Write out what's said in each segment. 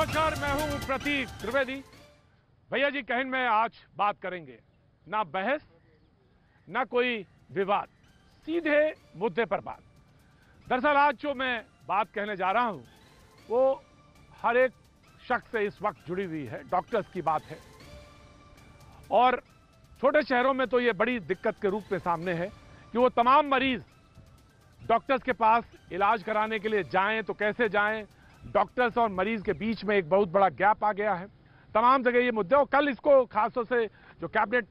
नमस्कार, मैं हूं प्रतीक त्रिवेदी। भैया जी कहन में आज बात करेंगे, ना बहस ना कोई विवाद, सीधे मुद्दे पर बात। दरअसल आज जो मैं बात कहने जा रहा हूं वो हर एक शख्स से इस वक्त जुड़ी हुई है, डॉक्टर्स की बात है। और छोटे शहरों में तो ये बड़ी दिक्कत के रूप में सामने है कि वो तमाम मरीज डॉक्टर्स के पास इलाज कराने के लिए जाएं तो कैसे जाएं। डॉक्टर्स और मरीज के बीच में एक बहुत बड़ा गैप आ गया है। तमाम जगह ये मुद्दे, और कल इसको खासतौर से जो कैबिनेट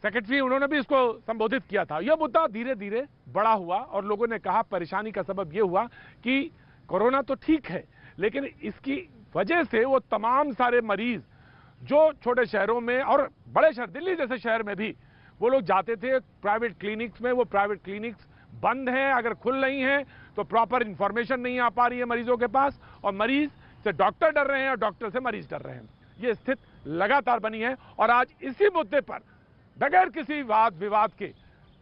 सेक्रेटरी उन्होंने भी इसको संबोधित किया था। यह मुद्दा धीरे धीरे बड़ा हुआ और लोगों ने कहा परेशानी का सबब यह हुआ कि कोरोना तो ठीक है, लेकिन इसकी वजह से वो तमाम सारे मरीज जो छोटे शहरों में और बड़े शहर दिल्ली जैसे शहर में भी वो लोग जाते थे प्राइवेट क्लिनिक्स में, वो प्राइवेट क्लिनिक्स बंद हैं। अगर खुल नहीं है तो प्रॉपर इंफॉर्मेशन नहीं आ पा रही है मरीजों के पास, और मरीज से डॉक्टर डर रहे हैं और डॉक्टर से मरीज डर रहे हैं। ये स्थिति लगातार बनी है और आज इसी मुद्दे पर बगैर किसी वाद विवाद के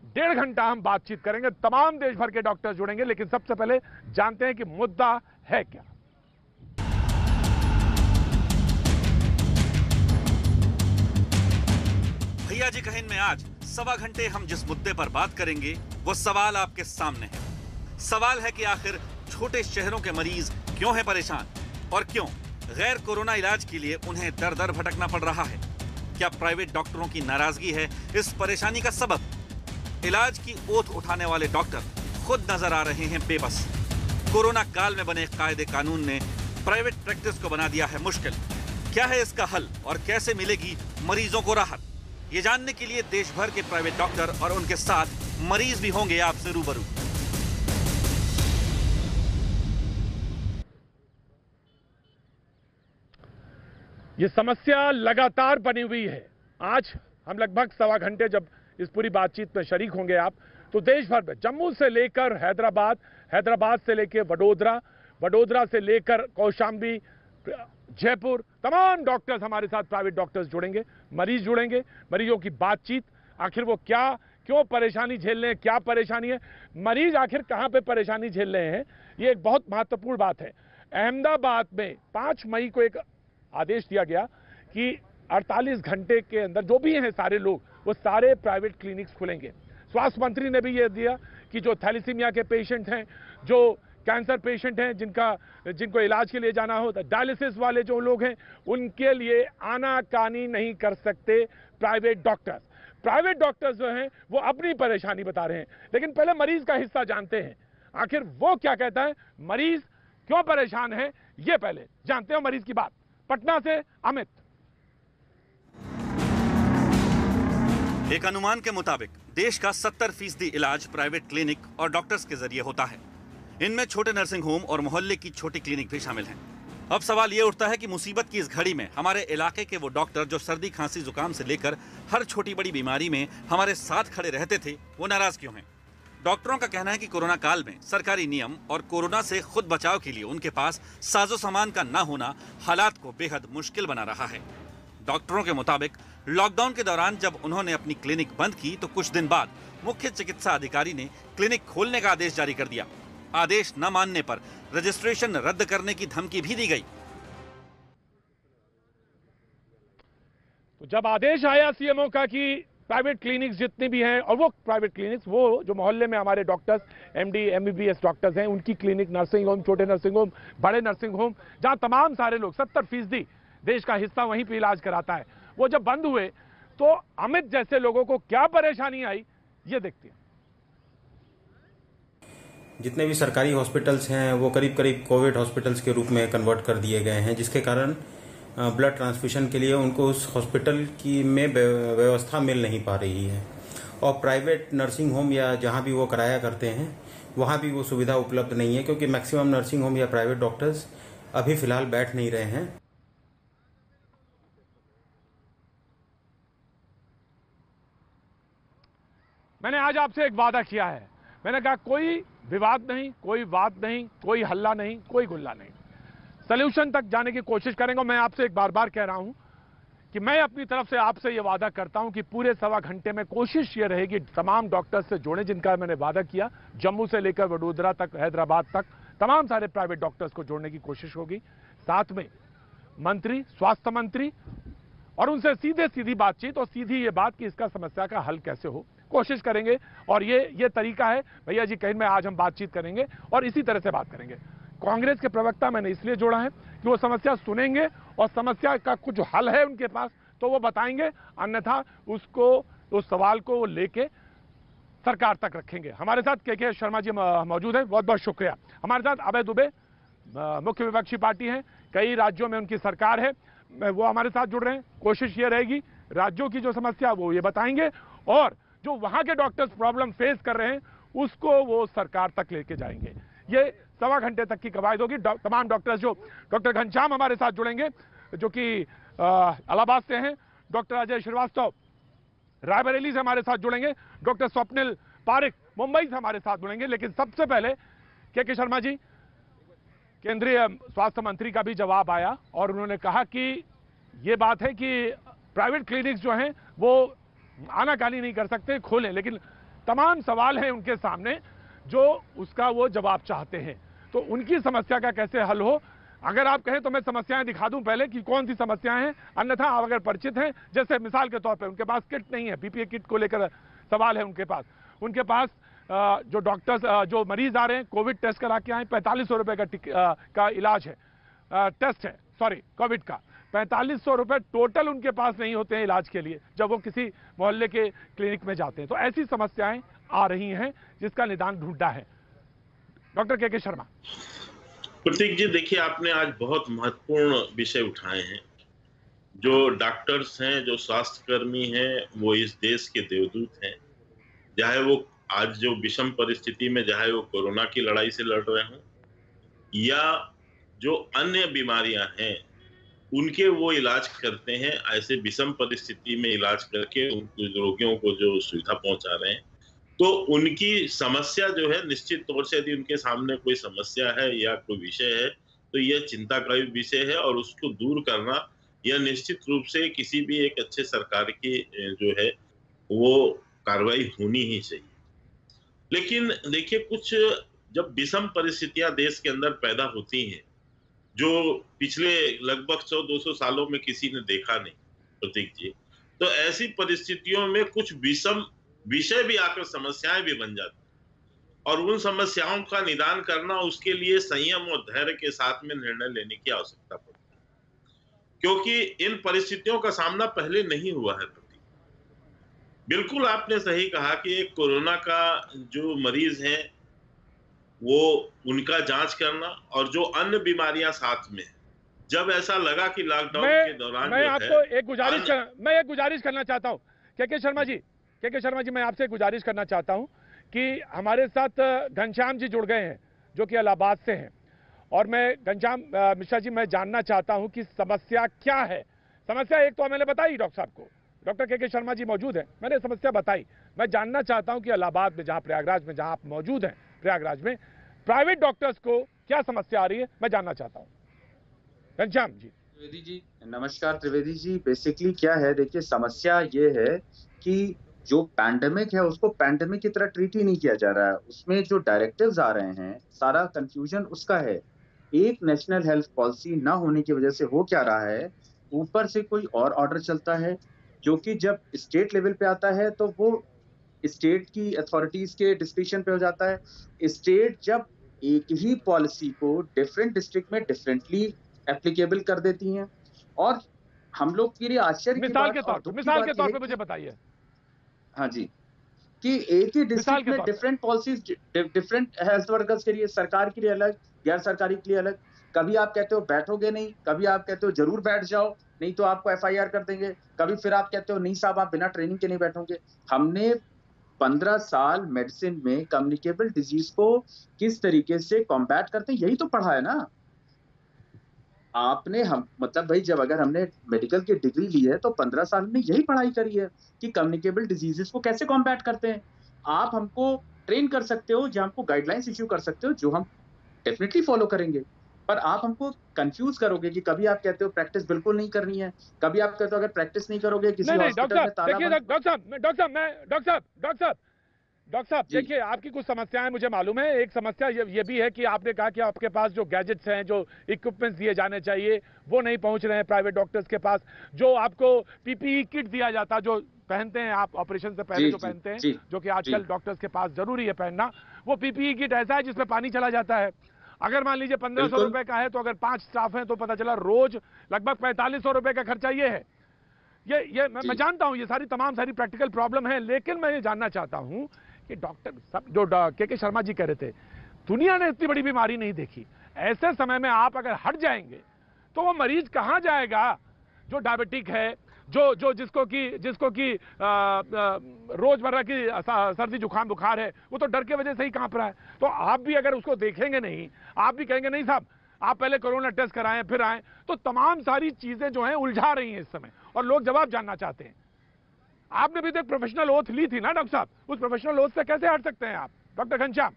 1.5 घंटा हम बातचीत करेंगे। तमाम देश भर के डॉक्टर जुड़ेंगे, लेकिन सबसे पहले जानते हैं कि मुद्दा है क्या। भैया जी कहन में आज 1.25 घंटे हम जिस मुद्दे पर बात करेंगे वो सवाल आपके सामने है। सवाल है कि आखिर छोटे शहरों के मरीज क्यों हैं परेशान और क्यों गैर कोरोना इलाज के लिए उन्हें दर दर भटकना पड़ रहा है। क्या प्राइवेट डॉक्टरों की नाराजगी है इस परेशानी का सबब? इलाज की ओथ उठाने वाले डॉक्टर खुद नजर आ रहे हैं बेबस। कोरोना काल में बने कायदे कानून ने प्राइवेट प्रैक्टिस को बना दिया है मुश्किल। क्या है इसका हल और कैसे मिलेगी मरीजों को राहत? ये जानने के लिए देश भर के प्राइवेट डॉक्टर और उनके साथ मरीज भी होंगे आपसे रूबरू। ये समस्या लगातार बनी हुई है। आज हम लगभग 1.25 घंटे जब इस पूरी बातचीत में शरीक होंगे आप, तो देश भर में जम्मू से लेकर हैदराबाद, हैदराबाद से लेकर वडोदरा, वडोदरा से लेकर कौशाम्बी, जयपुर, तमाम डॉक्टर्स हमारे साथ प्राइवेट डॉक्टर्स जुड़ेंगे, मरीज जुड़ेंगे। मरीजों की बातचीत, आखिर वो क्यों परेशानी झेल रहे हैं, क्या परेशानी है, मरीज आखिर कहां पे परेशानी झेल रहे हैं, ये एक बहुत महत्वपूर्ण बात है। अहमदाबाद में 5 मई को एक आदेश दिया गया कि 48 घंटे के अंदर जो भी हैं सारे लोग, वो सारे प्राइवेट क्लिनिक्स खुलेंगे। स्वास्थ्य मंत्री ने भी यह दिया कि जो थैलेसीमिया के पेशेंट हैं, जो कैंसर पेशेंट हैं, जिनको इलाज के लिए जाना हो, डायलिसिस वाले जो लोग हैं, उनके लिए आनाकानी नहीं कर सकते प्राइवेट डॉक्टर्स। प्राइवेट डॉक्टर्स जो हैं वो अपनी परेशानी बता रहे हैं, लेकिन पहले मरीज का हिस्सा जानते हैं। आखिर वो क्या कहता है, मरीज क्यों परेशान है, ये पहले जानते हैं मरीज की बात। पटना से अमित। एक अनुमान के मुताबिक देश का 70% इलाज प्राइवेट क्लिनिक और डॉक्टर्स के जरिए होता है। इनमें छोटे नर्सिंग होम और मोहल्ले की छोटी क्लिनिक भी शामिल हैं। अब सवाल ये उठता है कि मुसीबत की इस घड़ी में हमारे इलाके के वो डॉक्टर जो सर्दी खांसी जुकाम से लेकर हर छोटी बड़ी बीमारी में हमारे साथ खड़े रहते थे, वो नाराज क्यों हैं? डॉक्टरों का कहना है कि कोरोना काल में सरकारी नियम और कोरोना से खुद बचाव के लिए उनके पास साजो सामान का ना होना हालात को बेहद मुश्किल बना रहा है। डॉक्टरों के मुताबिक लॉकडाउन के दौरान जब उन्होंने अपनी क्लिनिक बंद की तो कुछ दिन बाद मुख्य चिकित्सा अधिकारी ने क्लिनिक खोलने का आदेश जारी कर दिया। आदेश न मानने पर रजिस्ट्रेशन रद्द करने की धमकी भी दी गई। तो जब आदेश आया सीएमओ का कि प्राइवेट क्लिनिक्स जितनी भी हैं, और वो प्राइवेट क्लिनिक्स वो जो मोहल्ले में हमारे डॉक्टर्स, एमडी एमबीबीएस डॉक्टर्स हैं, उनकी क्लिनिक, नर्सिंग होम, छोटे नर्सिंग होम, बड़े नर्सिंग होम, जहां तमाम सारे लोग 70% देश का हिस्सा वहीं पे इलाज कराता है, वो जब बंद हुए तो अमित जैसे लोगों को क्या परेशानी आई, ये देखते हैं। जितने भी सरकारी हॉस्पिटल्स हैं वो करीब करीब कोविड हॉस्पिटल्स के रूप में कन्वर्ट कर दिए गए हैं, जिसके कारण ब्लड ट्रांसफ्यूशन के लिए उनको उस हॉस्पिटल की में व्यवस्था मिल नहीं पा रही है। और प्राइवेट नर्सिंग होम या जहां भी वो कराया करते हैं वहां भी वो सुविधा उपलब्ध नहीं है, क्योंकि मैक्सिमम नर्सिंग होम या प्राइवेट डॉक्टर्स अभी फिलहाल बैठ नहीं रहे हैं। मैंने आज आपसे एक वादा किया है, मैंने कहा कोई विवाद नहीं, कोई वाद नहीं, कोई हल्ला नहीं, कोई गुल्ला नहीं, सॉल्यूशन तक जाने की कोशिश करेंगे। मैं आपसे एक बार कह रहा हूं कि मैं अपनी तरफ से आपसे ये वादा करता हूं कि पूरे 1.25 घंटे में कोशिश ये रहेगी तमाम डॉक्टर्स से जोड़े जिनका मैंने वादा किया। जम्मू से लेकर वडोदरा तक, हैदराबाद तक, तमाम सारे प्राइवेट डॉक्टर्स को जोड़ने की कोशिश होगी। साथ में मंत्री, स्वास्थ्य मंत्री, और उनसे सीधे सीधी बातचीत और सीधी ये बात कि इसका समस्या का हल कैसे हो, कोशिश करेंगे। और ये तरीका है भैया जी, कहीं में आज हम बातचीत करेंगे और इसी तरह से बात करेंगे। कांग्रेस के प्रवक्ता मैंने इसलिए जोड़ा है कि वो समस्या सुनेंगे और समस्या का कुछ हल है उनके पास तो वो बताएंगे, अन्यथा उस सवाल को वो लेके सरकार तक रखेंगे। हमारे साथ के शर्मा जी मौजूद हैं, बहुत बहुत शुक्रिया। हमारे साथ अभय दुबे, मुख्य विपक्षी पार्टी है, कई राज्यों में उनकी सरकार है, वो हमारे साथ जुड़ रहे हैं। कोशिश ये रहेगी राज्यों की जो समस्या वो ये बताएंगे और जो वहां के डॉक्टर्स प्रॉब्लम फेस कर रहे हैं उसको वो सरकार तक लेके जाएंगे। ये 1.25 घंटे तक की कवायद होगी। तमाम डॉक्टर्स, जो डॉक्टर घनश्याम हमारे साथ जुड़ेंगे जो कि इलाहाबाद से हैं, डॉक्टर अजय श्रीवास्तव रायबरेली से हमारे साथ जुड़ेंगे, डॉक्टर स्वप्निल पारिक मुंबई से हमारे साथ जुड़ेंगे। लेकिन सबसे पहले के शर्मा जी, केंद्रीय स्वास्थ्य मंत्री का भी जवाब आया और उन्होंने कहा कि ये बात है कि प्राइवेट क्लिनिक्स जो हैं वो आनाकानी नहीं कर सकते, खोलें, लेकिन तमाम सवाल हैं उनके सामने जो उसका वो जवाब चाहते हैं। तो उनकी समस्या का कैसे हल हो, अगर आप कहें तो मैं समस्याएं दिखा दूं पहले कि कौन सी समस्याएं हैं, अन्यथा आप अगर परिचित हैं, जैसे मिसाल के तौर पे उनके पास किट नहीं है, पीपीई किट को लेकर सवाल है उनके पास जो डॉक्टर्स, जो मरीज आ रहे हैं कोविड टेस्ट करा के आए, 4500 रुपए का इलाज है, टेस्ट है, सॉरी कोविड का 4500 रुपए टोटल उनके पास नहीं होते हैं इलाज के लिए जब वो किसी मोहल्ले के क्लिनिक में जाते हैं। तो ऐसी समस्याएं आ रही हैं जिसका निदान ढूंढना है। डॉक्टर के शर्मा। प्रतीक जी, देखिए आपने आज बहुत महत्वपूर्ण विषय उठाए हैं। जो डॉक्टर्स हैं, जो स्वास्थ्यकर्मी हैं, वो इस देश के देवदूत हैं। चाहे वो आज जो विषम परिस्थिति में, चाहे वो कोरोना की लड़ाई से लड़ रहे हों या जो अन्य बीमारियां हैं उनके वो इलाज करते हैं। ऐसे विषम परिस्थिति में इलाज करके उनके रोगियों को जो सुविधा पहुंचा रहे हैं, तो उनकी समस्या जो है, निश्चित तौर से यदि उनके सामने कोई समस्या है या कोई विषय है तो यह चिंता का विषय है और उसको दूर करना यह निश्चित रूप से किसी भी एक अच्छे सरकार की जो है वो कार्रवाई होनी ही चाहिए। लेकिन देखिए, कुछ जब विषम परिस्थितियां देश के अंदर पैदा होती हैं जो पिछले लगभग 100-200 सालों में किसी ने देखा नहीं प्रतीक जी, तो ऐसी परिस्थितियों में कुछ विषम विषय भी आकर समस्याएं भी बन जाती और उन समस्याओं का निदान करना, उसके लिए संयम और धैर्य के साथ में निर्णय लेने की आवश्यकता पड़ती है, क्योंकि इन परिस्थितियों का सामना पहले नहीं हुआ है। प्रतीक, बिल्कुल आपने सही कहा कि एक कोरोना का जो मरीज है वो उनका जांच करना और जो अन्य बीमारियां साथ में, जब ऐसा लगा कि लॉकडाउन के दौरान मैं आपको एक गुजारिश करना चाहता हूं के शर्मा जी, मैं आपसे गुजारिश करना चाहता हूं कि हमारे साथ घनश्याम जी जुड़ गए हैं जो कि इलाहाबाद से हैं और मैं घनश्याम मिश्रा जी, मैं जानना चाहता हूं कि समस्या क्या है। समस्या एक तो मैंने बताई डॉक्टर साहब को, डॉक्टर के शर्मा जी मौजूद हैं, मैंने समस्या बताई। मैं जानना चाहता हूं कि इलाहाबाद में, जहां प्रयागराज में, जहां आप मौजूद हैं प्रयागराज में, प्राइवेट डॉक्टर्स को क्या समस्या आ रही है, मैं जानना चाहता हूं। घनश्याम जी। त्रिवेदी जी नमस्कार। त्रिवेदी जी, बेसिकली क्या है, देखिए समस्या ये है कि जो पैंडेमिक है उसको पैंडेमिक की तरह ट्रीट ही नहीं किया जा रहा है। उसमें जो डायरेक्टिव्स आ रहे हैं, सारा कंफ्यूजन उसका है। एक नेशनल हेल्थ पॉलिसी ना होने की वजह से हो क्या रहा है, ऊपर से कोई और ऑर्डर चलता है जो कि जब स्टेट लेवल पे आता है तो वो स्टेट की अथॉरिटीज के डिस्क्रिप्शन पे हो जाता है। स्टेट जब एक ही पॉलिसी को डिफरेंट डिस्ट्रिक्ट में डिफरेंटली एप्लीकेबल कर देती हैं और हम लोग के लिए आश्चर्य की मिसाल बात के तौर पे मुझे बताइए। हाँ जी, कि एक ही डिस्ट्रिक्ट में different policies different health workers के लिए, सरकार के लिए अलग, गैर सरकारी के लिए अलग। कभी आप कहते हो बैठोगे नहीं, कभी आप कहते हो जरूर बैठ जाओ नहीं तो आपको एफआईआर कर देंगे, कभी फिर आप कहते हो नहीं साहब आप बिना ट्रेनिंग के नहीं बैठोगे। हमने 15 साल मेडिसिन में कम्युनिकेबल डिजीज को किस तरीके से कॉम्बैट करते हैं यही तो पढ़ा है ना आपने। हम मतलब भाई, जब अगर हमने मेडिकल की डिग्री ली है तो 15 साल में यही पढ़ाई करी है कि कम्युनिकेबल डिजीजेस को कैसे कॉम्बैट करते हैं। आप हमको ट्रेन कर सकते हो, जो हमको गाइडलाइंस इश्यू कर सकते हो, जो हम डेफिनेटली फॉलो करेंगे, पर आप हमको कंफ्यूज करोगे कि कभी आप कहते हो प्रैक्टिस बिल्कुल नहीं करनी है, कभी आप कहते हो अगर प्रैक्टिस नहीं करोगे किसी हॉस्पिटल में ताला बंद। डॉक्टर साहब, डॉक्टर साहब देखिए, आपकी कुछ समस्याएं मुझे मालूम है। एक समस्या ये भी है कि आपने कहा कि आपके पास जो गैजेट्स हैं, जो इक्विपमेंट्स दिए जाने चाहिए, वो नहीं पहुंच रहे हैं प्राइवेट डॉक्टर्स के पास। जो आपको पीपीई किट दिया जाता, जो पहनते हैं आप ऑपरेशन से पहले जो पहनते हैं, जो कि आजकल डॉक्टर्स के पास जरूरी है पहनना, वो पीपीई किट ऐसा है जिसमें पानी चला जाता है। अगर मान लीजिए 1500 रुपए का है, तो अगर 5 स्टाफ हैं तो पता चला रोज लगभग 4500 रुपए का खर्चा ये है। ये मैं जानता हूं, ये तमाम सारी प्रैक्टिकल प्रॉब्लम है, लेकिन मैं ये जानना चाहता हूं कि डॉक्टर सब जो के शर्मा जी कह रहे थे, दुनिया ने इतनी बड़ी बीमारी नहीं देखी। ऐसे समय में आप अगर हट जाएंगे तो वो मरीज कहां जाएगा जो डायबिटिक है, जिसको कि रोजमर्रा की सर्दी जुकाम बुखार है, वो तो डर के वजह से ही कांप रहा है। तो आप भी अगर उसको देखेंगे नहीं, आप भी कहेंगे नहीं साहब आप पहले कोरोना टेस्ट कराएं फिर आएं, तो तमाम सारी चीजें जो हैं उलझा रही हैं इस समय, और लोग जवाब जानना चाहते हैं। आपने भी तो एक प्रोफेशनल ओथ ली थी ना डॉक्टर साहब, उस प्रोफेशनल ओथ से कैसे हट सकते हैं आप डॉक्टर घनश्याम?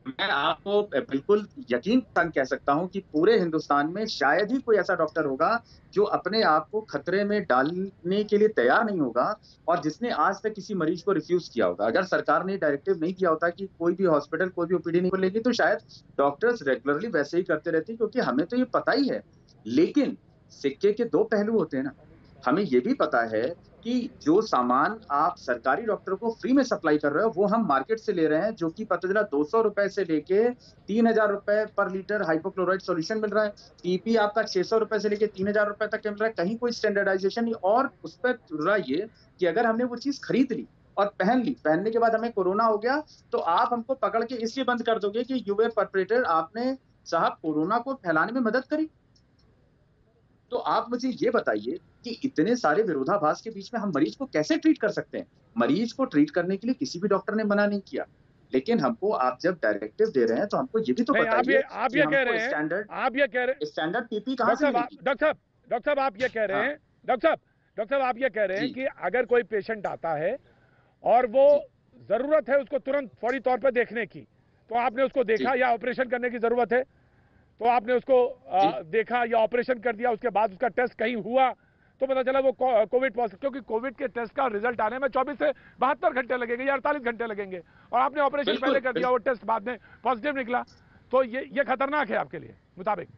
मैं आपको बिल्कुल यकीन कह सकता हूं कि पूरे हिंदुस्तान में शायद ही कोई ऐसा डॉक्टर होगा जो अपने आप को खतरे में डालने के लिए तैयार नहीं होगा और जिसने आज तक किसी मरीज को रिफ्यूज किया होगा। अगर सरकार ने डायरेक्टिव नहीं दिया होता कि कोई भी हॉस्पिटल कोई भी ओपीडी नहीं खोलेगी, तो शायद डॉक्टर्स रेगुलरली वैसे ही करते रहते, क्योंकि हमें तो ये पता ही है। लेकिन सिक्के के दो पहलू होते हैं ना। हमें ये भी पता है कि जो सामान आप सरकारी डॉक्टर को फ्री में सप्लाई कर रहे हो, वो हम मार्केट से ले रहे हैं, जो कि पता चला 200 रुपए से लेके 3000 रुपए पर लीटर हाइपोक्लोराइड सॉल्यूशन मिल रहा है। पीपी आपका 600 रुपए से लेके 3000 रुपए तक मिल रहा है। कहीं कोई स्टैंडर्डाइजेशन नहीं। और उस पर रहा ये कि अगर हमने वो चीज खरीद ली और पहन ली, पहनने के बाद हमें कोरोना हो गया, तो आप हमको पकड़ के इसलिए बंद कर दोगे कि यू वर परपेट्रेटर, आपने साहब कोरोना को फैलाने में मदद करी। तो आप मुझे ये बताइए कि इतने सारे विरोधाभास के बीच में हम मरीज को कैसे ट्रीट कर सकते हैं? मरीज को ट्रीट करने के लिए किसी भी डॉक्टर ने मना नहीं किया, लेकिन हमको आप जब डायरेक्टिव दे रहे हैं तो हमको ये भी तो बताइए। आप ये कह रहे हैं स्टैंडर्ड पीपी कहां से मिलेगी? डॉक्टर साहब आप ये कह रहे हैं, डॉक्टर साहब आप ये कह रहे हैं कि अगर कोई पेशेंट आता है और वो जरूरत है उसको तुरंत फौरी तौर पर देखने की, तो आपने उसको देखा, या ऑपरेशन करने की जरूरत है तो आपने उसको देखा या ऑपरेशन कर दिया, उसके बाद उसका टेस्ट कहीं हुआ तो पता चला वो कोविड पॉजिटिव, क्योंकि कोविड के टेस्ट का रिजल्ट आने में 24 से 72 घंटे लगेंगे या 48 घंटे लगेंगे, और आपने ऑपरेशन पहले कर दिया, वो टेस्ट बाद में पॉजिटिव निकला, तो ये खतरनाक है आपके लिए मुताबिक?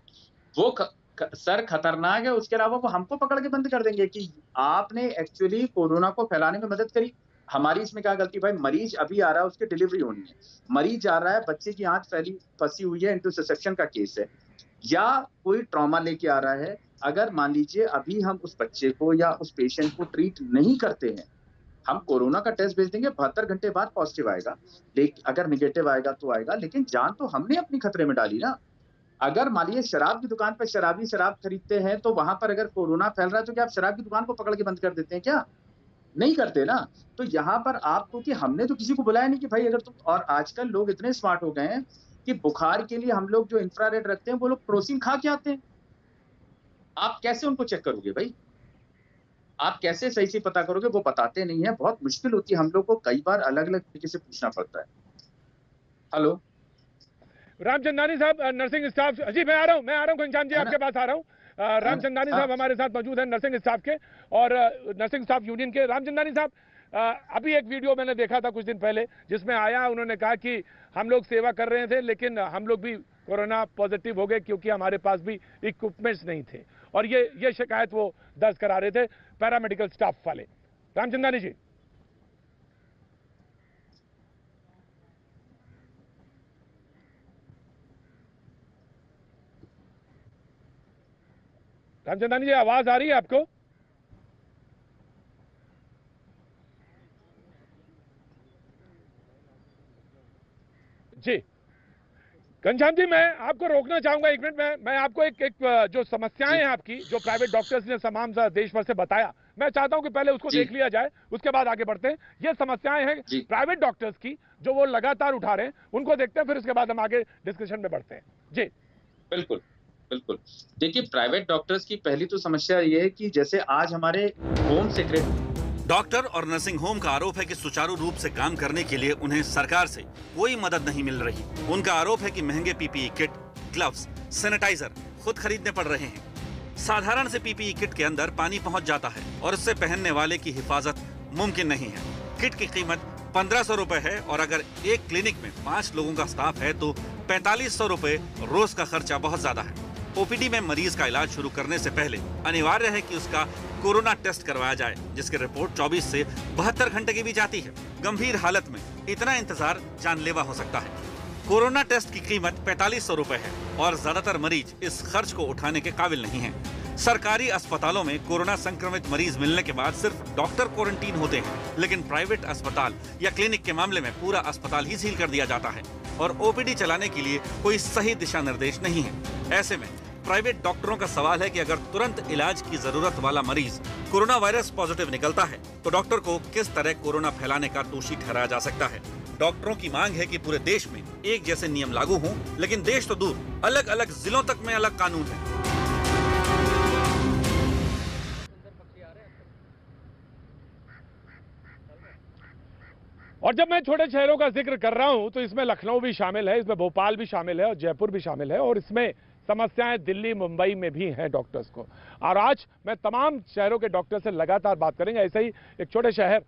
वो सर खतरनाक है, उसके अलावा वो हमको पकड़ के बंद कर देंगे कि आपने एक्चुअली कोरोना को फैलाने में मदद करी। हमारी इसमें क्या गलती? भाई मरीज अभी आ रहा है, उसकी डिलीवरी होनी है, मरीज आ रहा है, बच्चे की आंख फंसी हुई है, इंटरसेप्शन का केस है, या कोई ट्रॉमा लेके आ रहा है। अगर मान लीजिए अभी हम उस बच्चे को या उस पेशेंट को ट्रीट नहीं करते हैं, हम कोरोना का टेस्ट भेज देंगे, 72 घंटे बाद पॉजिटिव आएगा, लेकिन अगर निगेटिव आएगा तो आएगा, लेकिन जान तो हमने अपनी खतरे में डाली ना। अगर मान लीजिए शराब की दुकान पर शराबी शराब खरीदते हैं, तो वहां पर अगर कोरोना फैल रहा है तो क्या आप शराब की दुकान को पकड़ के बंद कर देते हैं? क्या नहीं करते ना। तो यहाँ पर आपको कि हमने तो किसी को बुलाया नहीं कि भाई अगर तुम, और आजकल लोग इतने स्मार्ट हो गए हैं कि बुखार के लिए हम लोग जो इंफ्रारेड रखते हैं वो लोग प्रोसीन खा के आते हैं। आप कैसे उनको चेक करोगे भाई? आप कैसे सही से पता करोगे? वो बताते नहीं है, बहुत मुश्किल होती है, हम लोग को कई बार अलग अलग तरीके से पूछना पड़ता है। हेलो रामचंदानी साहब, नर्सिंग स्टाफ जी, मैं आ रहा हूँ घनश्याम जी, आपके पास आ रहा हूँ। रामचंदानी साहब हमारे साथ मौजूद हैं, नर्सिंग स्टाफ के और नर्सिंग स्टाफ यूनियन के। रामचंदानी साहब, अभी एक वीडियो मैंने देखा था कुछ दिन पहले, जिसमें आया, उन्होंने कहा कि हम लोग सेवा कर रहे थे लेकिन हम लोग भी कोरोना पॉजिटिव हो गए क्योंकि हमारे पास भी इक्विपमेंट्स नहीं थे, और ये शिकायत वो दर्ज करा रहे थे पैरामेडिकल स्टाफ वाले। रामचंदानी जी, रामचंदानी जी, आवाज आ रही है आपको? जी घनश्याम जी, मैं आपको रोकना चाहूंगा 1 मिनट में। मैं आपको एक जो समस्याएं हैं आपकी, जो प्राइवेट डॉक्टर्स ने तमाम देश भर से बताया, मैं चाहता हूं कि पहले उसको देख लिया जाए, उसके बाद आगे बढ़ते हैं। ये समस्याएं हैं प्राइवेट डॉक्टर्स की जो वो लगातार उठा रहे हैं, उनको देखते हैं, फिर उसके बाद हम आगे डिस्कशन में बढ़ते हैं। जी बिल्कुल बिल्कुल। देखिए, प्राइवेट डॉक्टर्स की पहली तो समस्या ये है कि जैसे आज हमारे होम सेक्रेटरी, डॉक्टर और नर्सिंग होम का आरोप है कि सुचारू रूप से काम करने के लिए उन्हें सरकार से कोई मदद नहीं मिल रही। उनका आरोप है कि महंगे पीपीई किट, ग्लव्स, सैनिटाइजर खुद खरीदने पड़ रहे हैं। साधारण से पीपीई किट के अंदर पानी पहुंच जाता है और उससे पहनने वाले की हिफाजत मुमकिन नहीं है। किट की कीमत 1500 रुपए है और अगर एक क्लिनिक में 5 लोगों का स्टाफ है तो 4500 रुपए रोज का खर्चा बहुत ज्यादा है। ओपीडी में मरीज का इलाज शुरू करने से पहले अनिवार्य है कि उसका कोरोना टेस्ट करवाया जाए, जिसकी रिपोर्ट 24 से 72 घंटे के बीच आती है। गंभीर हालत में इतना इंतजार जानलेवा हो सकता है। कोरोना टेस्ट की कीमत 4500 रुपए है और ज्यादातर मरीज इस खर्च को उठाने के काबिल नहीं है। सरकारी अस्पतालों में कोरोना संक्रमित मरीज मिलने के बाद सिर्फ डॉक्टर क्वारंटीन होते हैं, लेकिन प्राइवेट अस्पताल या क्लिनिक के मामले में पूरा अस्पताल ही सील कर दिया जाता है और ओपीडी चलाने के लिए कोई सही दिशा निर्देश नहीं है। ऐसे में प्राइवेट डॉक्टरों का सवाल है कि अगर तुरंत इलाज की जरूरत वाला मरीज कोरोना वायरस पॉजिटिव निकलता है तो डॉक्टर को किस तरह कोरोना फैलाने का दोषी ठहराया जा सकता है। डॉक्टरों की मांग है कि पूरे देश में एक जैसे नियम लागू हों, लेकिन देश तो दूर, अलग अलग जिलों तक में अलग कानून है। और जब मैं छोटे शहरों का जिक्र कर रहा हूं तो इसमें लखनऊ भी शामिल है, इसमें भोपाल भी शामिल है और जयपुर भी शामिल है और इसमें समस्याएं दिल्ली मुंबई में भी हैं डॉक्टर्स को। और आज मैं तमाम शहरों के डॉक्टर से लगातार बात करेंगे। ऐसे ही एक छोटे शहर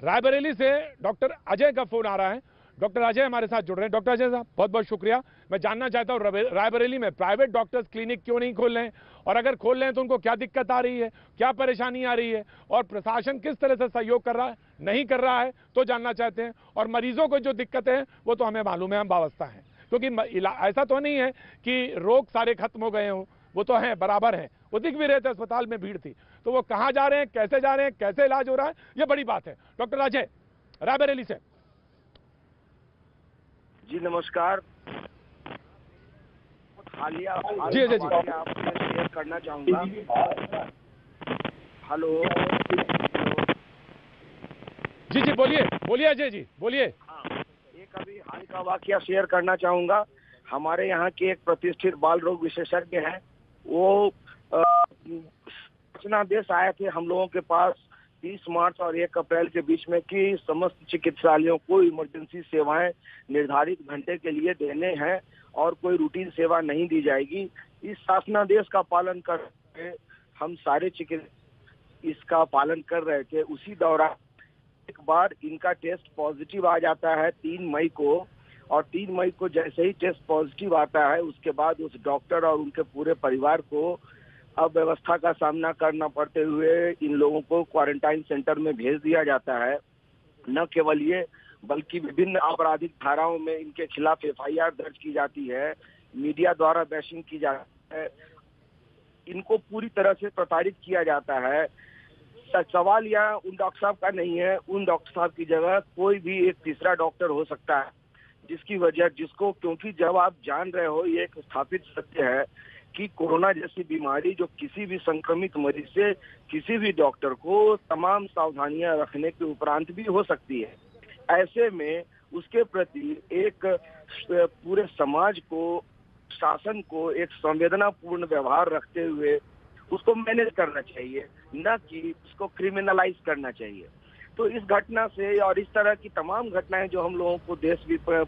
रायबरेली से डॉक्टर अजय का फोन आ रहा है। डॉक्टर अजय हमारे साथ जुड़ रहे हैं। डॉक्टर अजय साहब बहुत बहुत शुक्रिया। मैं जानना चाहता हूँ रायबरेली में प्राइवेट डॉक्टर्स क्लिनिक क्यों नहीं खोल रहे हैं और अगर खोल रहे हैं तो उनको क्या दिक्कत आ रही है, क्या परेशानी आ रही है और प्रशासन किस तरह से सहयोग कर रहा है, नहीं कर रहा है तो जानना चाहते हैं। और मरीजों को जो दिक्कतें हैं वो तो हमें मालूम है, हम वाबस्ता हैं, क्योंकि ऐसा तो नहीं है कि रोग सारे खत्म हो गए हों, वो तो हैं, बराबर हैं, वो दिख भी रहे थे, अस्पताल में भीड़ थी। तो वो कहाँ जा रहे हैं, कैसे जा रहे हैं, कैसे इलाज हो रहा है, ये बड़ी बात है। डॉक्टर अजय रायबरेली से। जी नमस्कार। हालिया जी आपसे शेयर करना चाहूँगा। हेलो जी बोलिए अजय जी बोलिए। हाँ, एक अभी हाल का वाकया शेयर करना चाहूँगा। हमारे यहाँ के एक प्रतिष्ठित बाल रोग विशेषज्ञ हैं, वो सूचना देश आए थे हम लोगों के पास 30 मार्च और 1 अप्रैल के बीच में कि समस्त चिकित्सालयों को इमरजेंसी सेवाएं निर्धारित घंटे के लिए देने हैं और कोई रूटीन सेवा नहीं दी जाएगी। इस शासनादेश का पालन कर हम सारे चिकित्सक इसका पालन कर रहे थे। उसी दौरान एक बार इनका टेस्ट पॉजिटिव आ जाता है 3 मई को, और 3 मई को जैसे ही टेस्ट पॉजिटिव आता है उसके बाद उस डॉक्टर और उनके पूरे परिवार को अव्यवस्था का सामना करना पड़ते हुए इन लोगों को क्वारंटाइन सेंटर में भेज दिया जाता है। न केवल ये बल्कि विभिन्न आपराधिक धाराओं में इनके खिलाफ FIR दर्ज की जाती है, मीडिया द्वारा बैशिंग की जाती है, इनको पूरी तरह से प्रताड़ित किया जाता है। सवाल यहाँ उन डॉक्टर साहब का नहीं है, उन डॉक्टर साहब की जगह कोई भी एक तीसरा डॉक्टर हो सकता है, जिसको क्योंकि जब आप जान रहे हो, ये एक स्थापित सत्य है कि कोरोना जैसी बीमारी जो किसी भी संक्रमित मरीज से किसी भी डॉक्टर को तमाम सावधानियां रखने के उपरांत भी हो सकती है। ऐसे में उसके प्रति एक पूरे समाज को, शासन को एक संवेदनापूर्ण व्यवहार रखते हुए उसको मैनेज करना चाहिए, न कि उसको क्रिमिनलाइज करना चाहिए। तो इस घटना से और इस तरह की तमाम घटनाएं जो हम लोगों को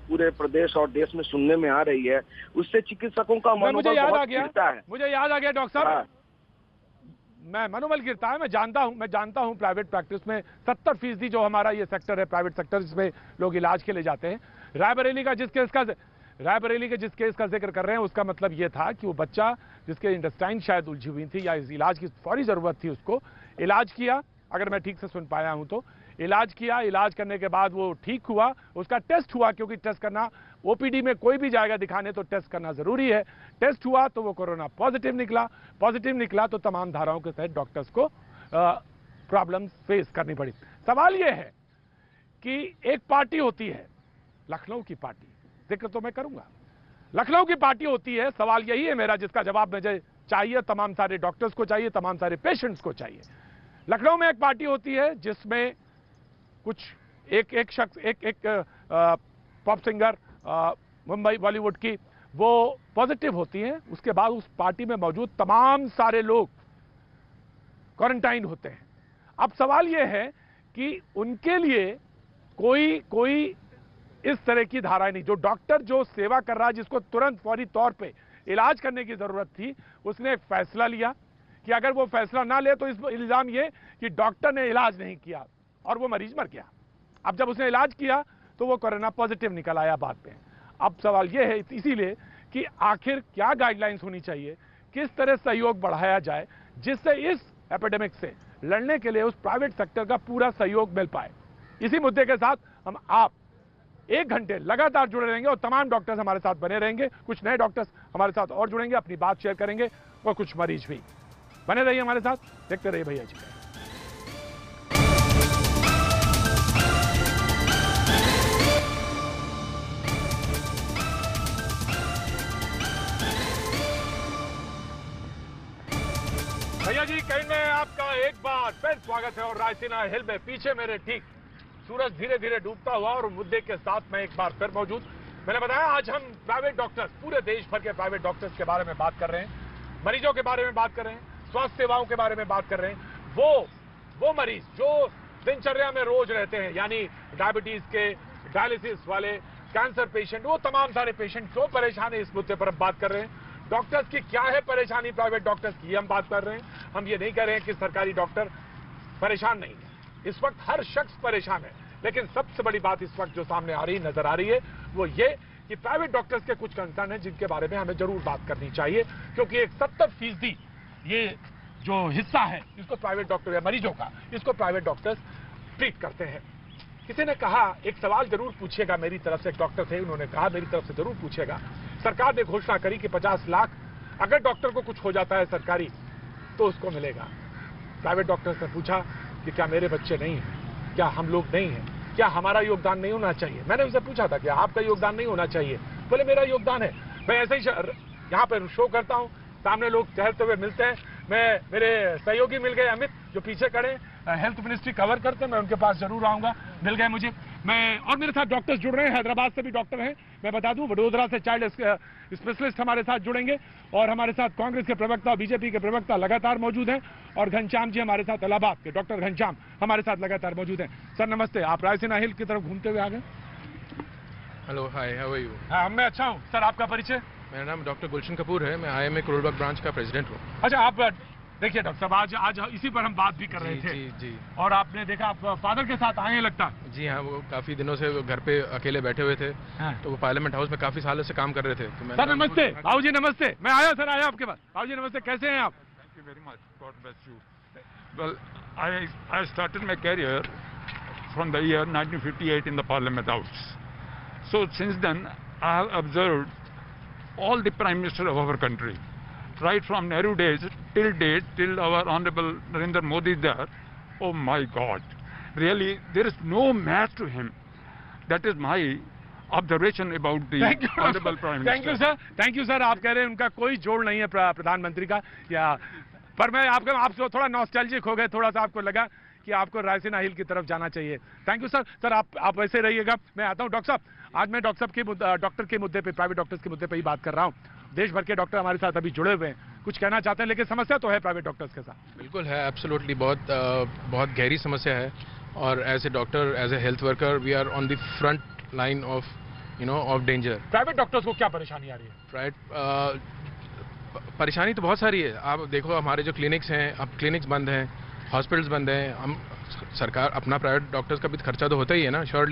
पूरे प्रदेश और देश में सुनने में आ रही है, उससे चिकित्सकों का मनोबल बहुत गिरता है। मुझे याद आ गया डॉक्टर साहब, मैं मनोबल गिरता है। मैं जानता हूं प्राइवेट प्रैक्टिस में 70% जो हमारा ये सेक्टर है, प्राइवेट सेक्टर, जिसमें लोग इलाज के लिए जाते हैं। रायबरेली के जिस केस का जिक्र कर रहे हैं उसका मतलब ये था कि वो बच्चा जिसके इंटेस्टाइन शायद उलझी हुई थी या इस इलाज की फौरी जरूरत थी, उसको इलाज किया, अगर मैं ठीक से सुन पाया हूं तो इलाज किया, इलाज करने के बाद वो ठीक हुआ, उसका टेस्ट हुआ, क्योंकि टेस्ट करना ओपीडी में कोई भी जाएगा दिखाने तो टेस्ट करना जरूरी है। टेस्ट हुआ तो वो कोरोना पॉजिटिव निकला तो तमाम धाराओं के तहत डॉक्टर्स को प्रॉब्लम फेस करनी पड़ी। सवाल ये है कि एक पार्टी होती है, लखनऊ की पार्टी, जिक्र तो मैं करूंगा, लखनऊ की पार्टी होती है। सवाल यही है मेरा, जिसका जवाब मुझे चाहिए, तमाम सारे डॉक्टर्स को चाहिए, तमाम सारे पेशेंट्स को चाहिए। लखनऊ में एक पार्टी होती है जिसमें कुछ एक शख्स, एक पॉप सिंगर मुंबई बॉलीवुड की, वो पॉजिटिव होती हैं। उसके बाद उस पार्टी में मौजूद तमाम सारे लोग क्वारंटाइन होते हैं। अब सवाल यह है कि उनके लिए कोई इस तरह की धाराएं नहीं। जो डॉक्टर जो सेवा कर रहा है, जिसको तुरंत फौरी तौर पे इलाज करने की जरूरत थी, उसने एक फैसला लिया कि अगर वो फैसला ना ले तो इस इल्जाम ये कि डॉक्टर ने इलाज नहीं किया। और वो मरीज मर गया। अब जब उसने इलाज किया तो वो कोरोना पॉजिटिव निकल आया बाद में। अब सवाल ये है इसीलिए कि आखिर क्या गाइडलाइंस होनी चाहिए, किस तरह सहयोग बढ़ाया जाए जिससे इस एपिडेमिक से लड़ने के लिए उस प्राइवेट सेक्टर का पूरा सहयोग मिल पाए। इसी मुद्दे के साथ हम आप 1 घंटे लगातार जुड़े रहेंगे और तमाम डॉक्टर्स हमारे साथ बने रहेंगे। कुछ नए डॉक्टर्स हमारे साथ और जुड़ेंगे, अपनी बात शेयर करेंगे और कुछ मरीज भी। बने रहिए हमारे साथ, देखते रहिए भैया जी। भैया जी कहीं में आपका एक बार फिर स्वागत है और रायसीना हिल में पीछे मेरे ठीक सूरज धीरे धीरे डूबता हुआ और मुद्दे के साथ मैं एक बार फिर मौजूद। मैंने बताया आज हम प्राइवेट डॉक्टर्स, पूरे देश भर के प्राइवेट डॉक्टर्स के बारे में बात कर रहे हैं, मरीजों के बारे में बात कर रहे हैं, स्वास्थ्य सेवाओं के बारे में बात कर रहे हैं। वो मरीज जो दिनचर्या में रोज रहते हैं, यानी डायबिटीज के, डायलिसिस वाले, कैंसर पेशेंट, वो तमाम सारे पेशेंट जो परेशान है, इस मुद्दे पर हम बात कर रहे हैं। डॉक्टर्स की क्या है परेशानी, प्राइवेट डॉक्टर्स की हम बात कर रहे हैं। हम ये नहीं कह रहे हैं कि सरकारी डॉक्टर परेशान नहीं है, इस वक्त हर शख्स परेशान है, लेकिन सबसे बड़ी बात इस वक्त जो सामने आ रही नजर आ रही है वो ये कि प्राइवेट डॉक्टर्स के कुछ कंसर्न हैं जिनके बारे में हमें जरूर बात करनी चाहिए, क्योंकि एक 70% ये जो हिस्सा है इसको प्राइवेट डॉक्टर या मरीजों का, इसको प्राइवेट डॉक्टर्स ट्रीट करते हैं। किसी ने कहा एक सवाल जरूर पूछिएगा, मेरी तरफ से एक डॉक्टर थे, उन्होंने कहा मेरी तरफ से जरूर पूछिएगा, सरकार ने घोषणा करी कि 50 लाख अगर डॉक्टर को कुछ हो जाता है सरकारी तो उसको मिलेगा। प्राइवेट डॉक्टर्स ने पूछा कि क्या मेरे बच्चे नहीं हैं, क्या हम लोग नहीं हैं, क्या हमारा योगदान नहीं होना चाहिए। मैंने उनसे पूछा था कि आपका योगदान नहीं होना चाहिए, बोले मेरा योगदान है। मैं ऐसे ही यहाँ पर शो करता हूँ, सामने लोग टहलते हुए मिलते हैं, मेरे सहयोगी मिल गए अमित जो पीछे खड़े हेल्थ मिनिस्ट्री कवर करते हैं, मैं उनके पास जरूर आऊंगा, मिल गए मुझे। और मेरे साथ डॉक्टर्स जुड़ रहे हैं, हैदराबाद से भी डॉक्टर हैं, मैं बता दूं वडोदरा से चाइल्ड स्पेशलिस्ट हमारे साथ जुड़ेंगे, और हमारे साथ कांग्रेस के प्रवक्ता, बीजेपी के प्रवक्ता लगातार मौजूद हैं, और घनश्याम जी हमारे साथ इलाहाबाद के डॉक्टर घनश्याम हमारे साथ लगातार मौजूद हैं। सर नमस्ते, आप रायसीना हिल की तरफ घूमते हुए आ गए। Hello, hi, how are you? हाँ मैं अच्छा हूँ। सर आपका परिचय? मेरा नाम डॉक्टर गुलशन कपूर है, मैं IIMA करोलबाग ब्रांच का प्रेसिडेंट हूँ। अच्छा, आप देखिए डॉक्टर साहब आज इसी पर हम बात भी कर रहे थे। जी। और आपने देखा आप फादर के साथ आए हैं लगता है। जी हाँ, वो काफी दिनों से वो घर पे अकेले बैठे हुए थे। हाँ। तो वो पार्लियामेंट हाउस में काफी सालों से काम कर रहे थे। तो सर नमस्ते। बाबू जी नमस्ते, मैं आया सर, आया आपके पास। बाबू जी नमस्ते, कैसे हैं आप? Thank you very much. God bless you. Well, I started my career from the year 1958 in the Parliament House. So since then, I have observed all the Prime Minister of our country, right from Nehru days till date, till our Honorable Narendra Modi there. Oh my God, really, there is no match to him. That is my observation about the Honorable Prime Minister. Thank you sir. आप कह रहे हैं उनका कोई जोड़ नहीं है प्रधानमंत्री का, या पर मैं आपको थोड़ा नॉस्टैल्जिक हो गए, थोड़ा सा आपको लगा कि आपको रायसीना हिल की तरफ जाना चाहिए। Thank you sir. सर आप वैसे रहिएगा, मैं आता हूँ। डॉक्टर साहब, आज मैं डॉक्टर के मुद्दे पे, प्राइवेट डॉक्टर्स के मुद्दे पे ही बात कर रहा हूँ। देश भर के डॉक्टर हमारे साथ अभी जुड़े हुए हैं, कुछ कहना चाहते हैं, लेकिन समस्या तो है प्राइवेट डॉक्टर्स के साथ। बिल्कुल है, एब्सोल्युटली, बहुत गहरी समस्या है। और as a doctor, as a health worker, we are on the front line of danger. Private doctors को क्या परेशानी आ रही है? परेशानी तो बहुत सारी है। आप देखो, हमारे जो क्लिनिक्स हैं, अब क्लिनिक्स बंद हैं, हॉस्पिटल्स बंद हैं। हम सरकार अपना प्राइवेट डॉक्टर्स का भी खर्चा तो होता ही है ना, शॉर्ट।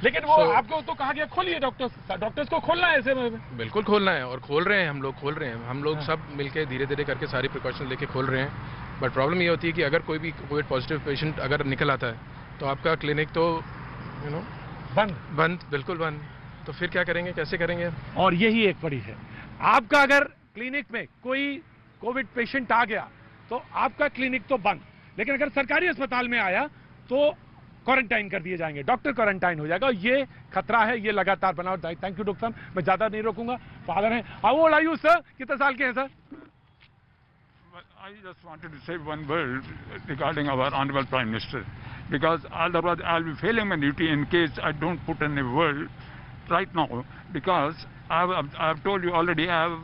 लेकिन वो आपको तो कहा गया खोलिए, डॉक्टर्स को खोलना है ऐसे में। बिल्कुल खोलना है, और खोल रहे हैं, हम लोग खोल रहे हैं। हम लोग सब मिलके धीरे धीरे करके सारी प्रिकॉशन लेके खोल रहे हैं। बट प्रॉब्लम ये होती है कि अगर कोई भी कोविड पॉजिटिव पेशेंट अगर निकल आता है तो आपका क्लिनिक तो बंद, बिल्कुल बंद। तो फिर क्या करेंगे, कैसे करेंगे? और यही एक बड़ी है, आपका अगर क्लिनिक में कोई कोविड पेशेंट आ गया तो आपका क्लिनिक तो बंद, लेकिन अगर सरकारी अस्पताल में आया तो क्वारंटाइन कर दिए जाएंगे, डॉक्टर क्वारंटाइन हो जाएगा। ये खतरा है, ये लगातार बना। थैंक यू डॉक्टर साहब, मैं ज्यादा नहीं रोकूंगा। फादर हैं, how old are you sir? कितने साल के हैं sir? I just wanted to say one word regarding our Honorable Prime Minister, because otherwise I'll be failing my duty in case I don't put in a word right now, because I've told you already, I've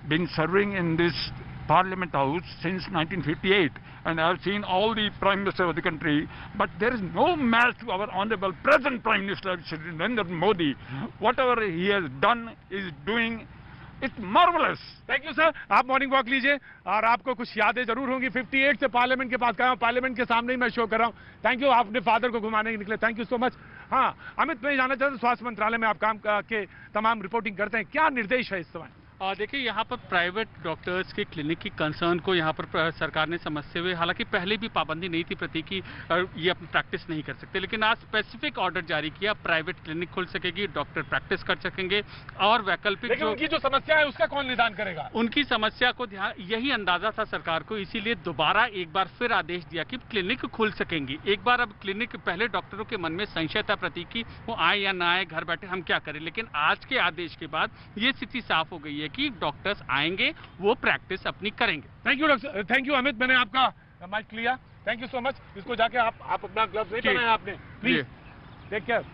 been serving in this Parliament House since 1958, and I've seen all the Prime Minister of the country, but there is no match to our Honorable present Prime Minister, Shri Narendra Modi. Whatever he has done, is doing It's marvelous. Thank you sir. आप morning walk लीजिए और आपको कुछ यादें जरूर होंगी। 58 से parliament के पास गया हूँ, पार्लियामेंट के सामने ही मैं शो कर रहा हूँ। थैंक यू, आप अपने फादर को घुमाने के निकले, थैंक यू सो मच। हाँ अमित, मैं जानना चाहता हूँ, स्वास्थ्य मंत्रालय में आप काम के तमाम रिपोर्टिंग करते हैं, क्या निर्देश है इस समय? देखिए, यहाँ पर प्राइवेट डॉक्टर्स के क्लिनिक की कंसर्न को यहाँ पर सरकार ने समझते हुए, हालांकि पहले भी पाबंदी नहीं थी प्रति की ये अपनी प्रैक्टिस नहीं कर सकते, लेकिन आज स्पेसिफिक ऑर्डर जारी किया, प्राइवेट क्लिनिक खुल सकेगी, डॉक्टर प्रैक्टिस कर सकेंगे और वैकल्पिक लेकिन उनकी जो समस्या है उसका कौन निदान करेगा? उनकी समस्या को ध्यान, यही अंदाजा था सरकार को, इसीलिए दोबारा एक बार फिर आदेश दिया कि क्लिनिक खुल सकेंगी। एक बार अब क्लिनिक, पहले डॉक्टरों के मन में संशय था प्रति की वो आए या ना आए, घर बैठे हम क्या करें, लेकिन आज के आदेश के बाद ये स्थिति साफ हो गई है कि डॉक्टर्स आएंगे, वो प्रैक्टिस अपनी करेंगे। Thank you doctor, thank you Amit, मैंने आपका माइक लिया, थैंक यू सो मच। इसको जाके आप अपना ग्लव्स नहीं पहना है आपने, प्लीज टेक केयर।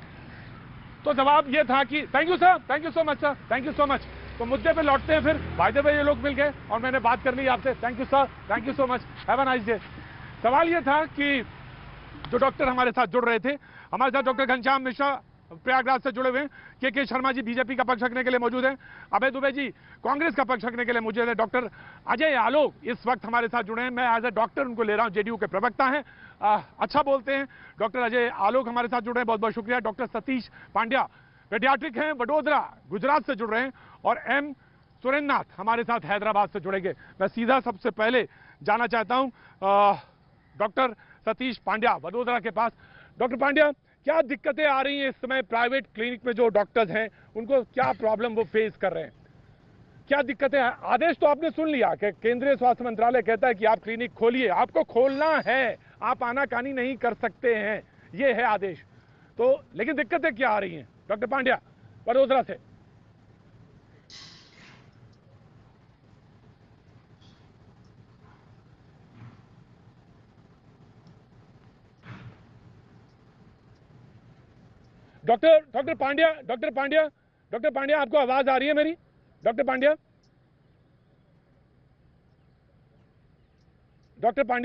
तो जवाब ये था कि thank you sir, thank you so much sir, thank you so much. तो मुद्दे पे लौटते हैं फिर। बाय द वे ये लोग मिल गए और मैंने बात कर ली आपसे, thank you sir, thank you so much, have a nice day. सवाल ये था कि जो डॉक्टर हमारे साथ जुड़ रहे थे, हमारे साथ डॉक्टर घनश्याम मिश्रा प्रयागराज से जुड़े हुए हैं, के शर्मा जी बीजेपी का पक्ष रखने के लिए मौजूद हैं, अभय दुबे जी कांग्रेस का पक्ष रखने के लिए मौजूद है, डॉक्टर अजय आलोक इस वक्त हमारे साथ जुड़े हैं, मैं एज ए डॉक्टर उनको ले रहा हूं, जेडीयू के प्रवक्ता हैं, अच्छा बोलते हैं। डॉक्टर अजय आलोक हमारे साथ जुड़ रहे हैं, बहुत बहुत शुक्रिया। डॉक्टर सतीश पांड्या पेडियाट्रिक हैं, वडोदरा गुजरात से जुड़ रहे हैं, और एम सुरेंद्रनाथ हमारे साथ हैदराबाद से जुड़ेंगे। मैं सीधा सबसे पहले जाना चाहता हूं डॉक्टर सतीश पांड्या वडोदरा के पास। डॉक्टर पांड्या, क्या दिक्कतें आ रही हैं इस समय प्राइवेट क्लिनिक में, जो डॉक्टर्स हैं उनको क्या प्रॉब्लम वो फेस कर रहे हैं, क्या दिक्कतें हैं? आदेश तो आपने सुन लिया कि केंद्रीय स्वास्थ्य मंत्रालय कहता है कि आप क्लिनिक खोलिए, आपको खोलना है, आप आनाकानी नहीं कर सकते हैं, ये है आदेश। तो लेकिन दिक्कतें क्या आ रही हैं? डॉक्टर पांड्या वडोदरा से। डॉक्टर पांड्या आपको आवाज आ रही है मेरी? डॉक्टर पांड्या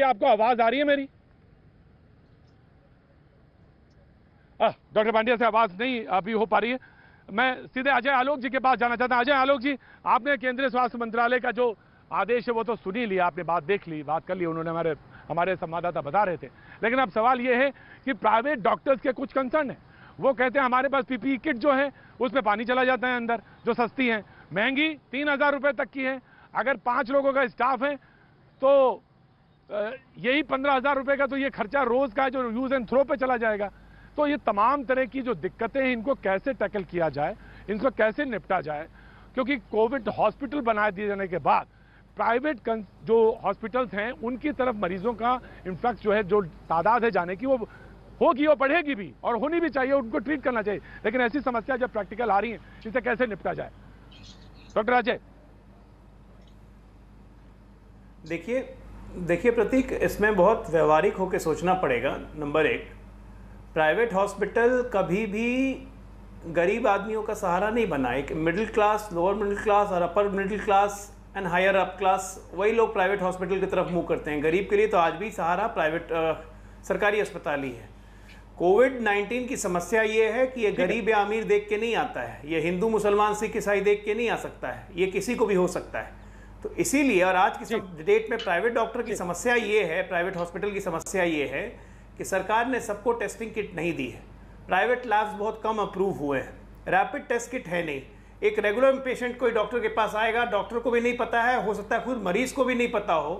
आपको आवाज आ रही है मेरी? डॉक्टर पांड्या से आवाज नहीं अभी हो पा रही है। मैं सीधे अजय आलोक जी के पास जाना चाहता हूं। अजय आलोक जी, आपने केंद्रीय स्वास्थ्य मंत्रालय का जो आदेश है वो तो सुन ही लिया, आपने बात देख ली, बात कर ली, उन्होंने हमारे संवाददाता बता रहे थे, लेकिन अब सवाल ये है कि प्राइवेट डॉक्टर्स के कुछ कंसर्न है। वो कहते हैं हमारे पास पीपीई किट जो है उसमें पानी चला जाता है अंदर, जो सस्ती है, महंगी 3000 रुपए तक की है, अगर 5 लोगों का स्टाफ है तो यही 15,000 रुपए का तो ये खर्चा रोज का जो यूज एंड थ्रो पे चला जाएगा। तो ये तमाम तरह की जो दिक्कतें हैं, इनको कैसे टैकल किया जाए, इनको कैसे निपटा जाए, क्योंकि कोविड हॉस्पिटल बना दिए जाने के बाद प्राइवेट जो हॉस्पिटल्स हैं उनकी तरफ मरीजों का इन्फ्लक्स जो है, जो तादाद है जाने की, वो होगी और बढ़ेगी भी, और होनी भी चाहिए, उनको ट्रीट करना चाहिए। लेकिन ऐसी समस्या जब प्रैक्टिकल आ रही है, इसे कैसे निपटा जाए? डॉक्टर अजय। देखिए प्रतीक, इसमें बहुत व्यवहारिक होकर सोचना पड़ेगा। नंबर 1, प्राइवेट हॉस्पिटल कभी भी गरीब आदमियों का सहारा नहीं बना। एक middle class, lower middle class और upper middle class and higher up class, वही लोग प्राइवेट हॉस्पिटल की तरफ मुंह करते हैं। गरीब के लिए तो आज भी सहारा प्राइवेट सरकारी अस्पताल ही है। कोविड-19 की समस्या ये है कि ये गरीब या अमीर देख के नहीं आता है, ये हिंदू मुसलमान सिख ईसाई देख के नहीं आ सकता है, ये किसी को भी हो सकता है। तो इसीलिए, और आज की डेट में प्राइवेट डॉक्टर की समस्या ये है, प्राइवेट हॉस्पिटल की समस्या ये है कि सरकार ने सबको टेस्टिंग किट नहीं दी है। प्राइवेट लैब्स बहुत कम अप्रूव हुए हैं, रैपिड टेस्ट किट है नहीं। एक रेगुलर पेशेंट कोई डॉक्टर के पास आएगा, डॉक्टर को भी नहीं पता है, हो सकता है खुद मरीज को भी नहीं पता हो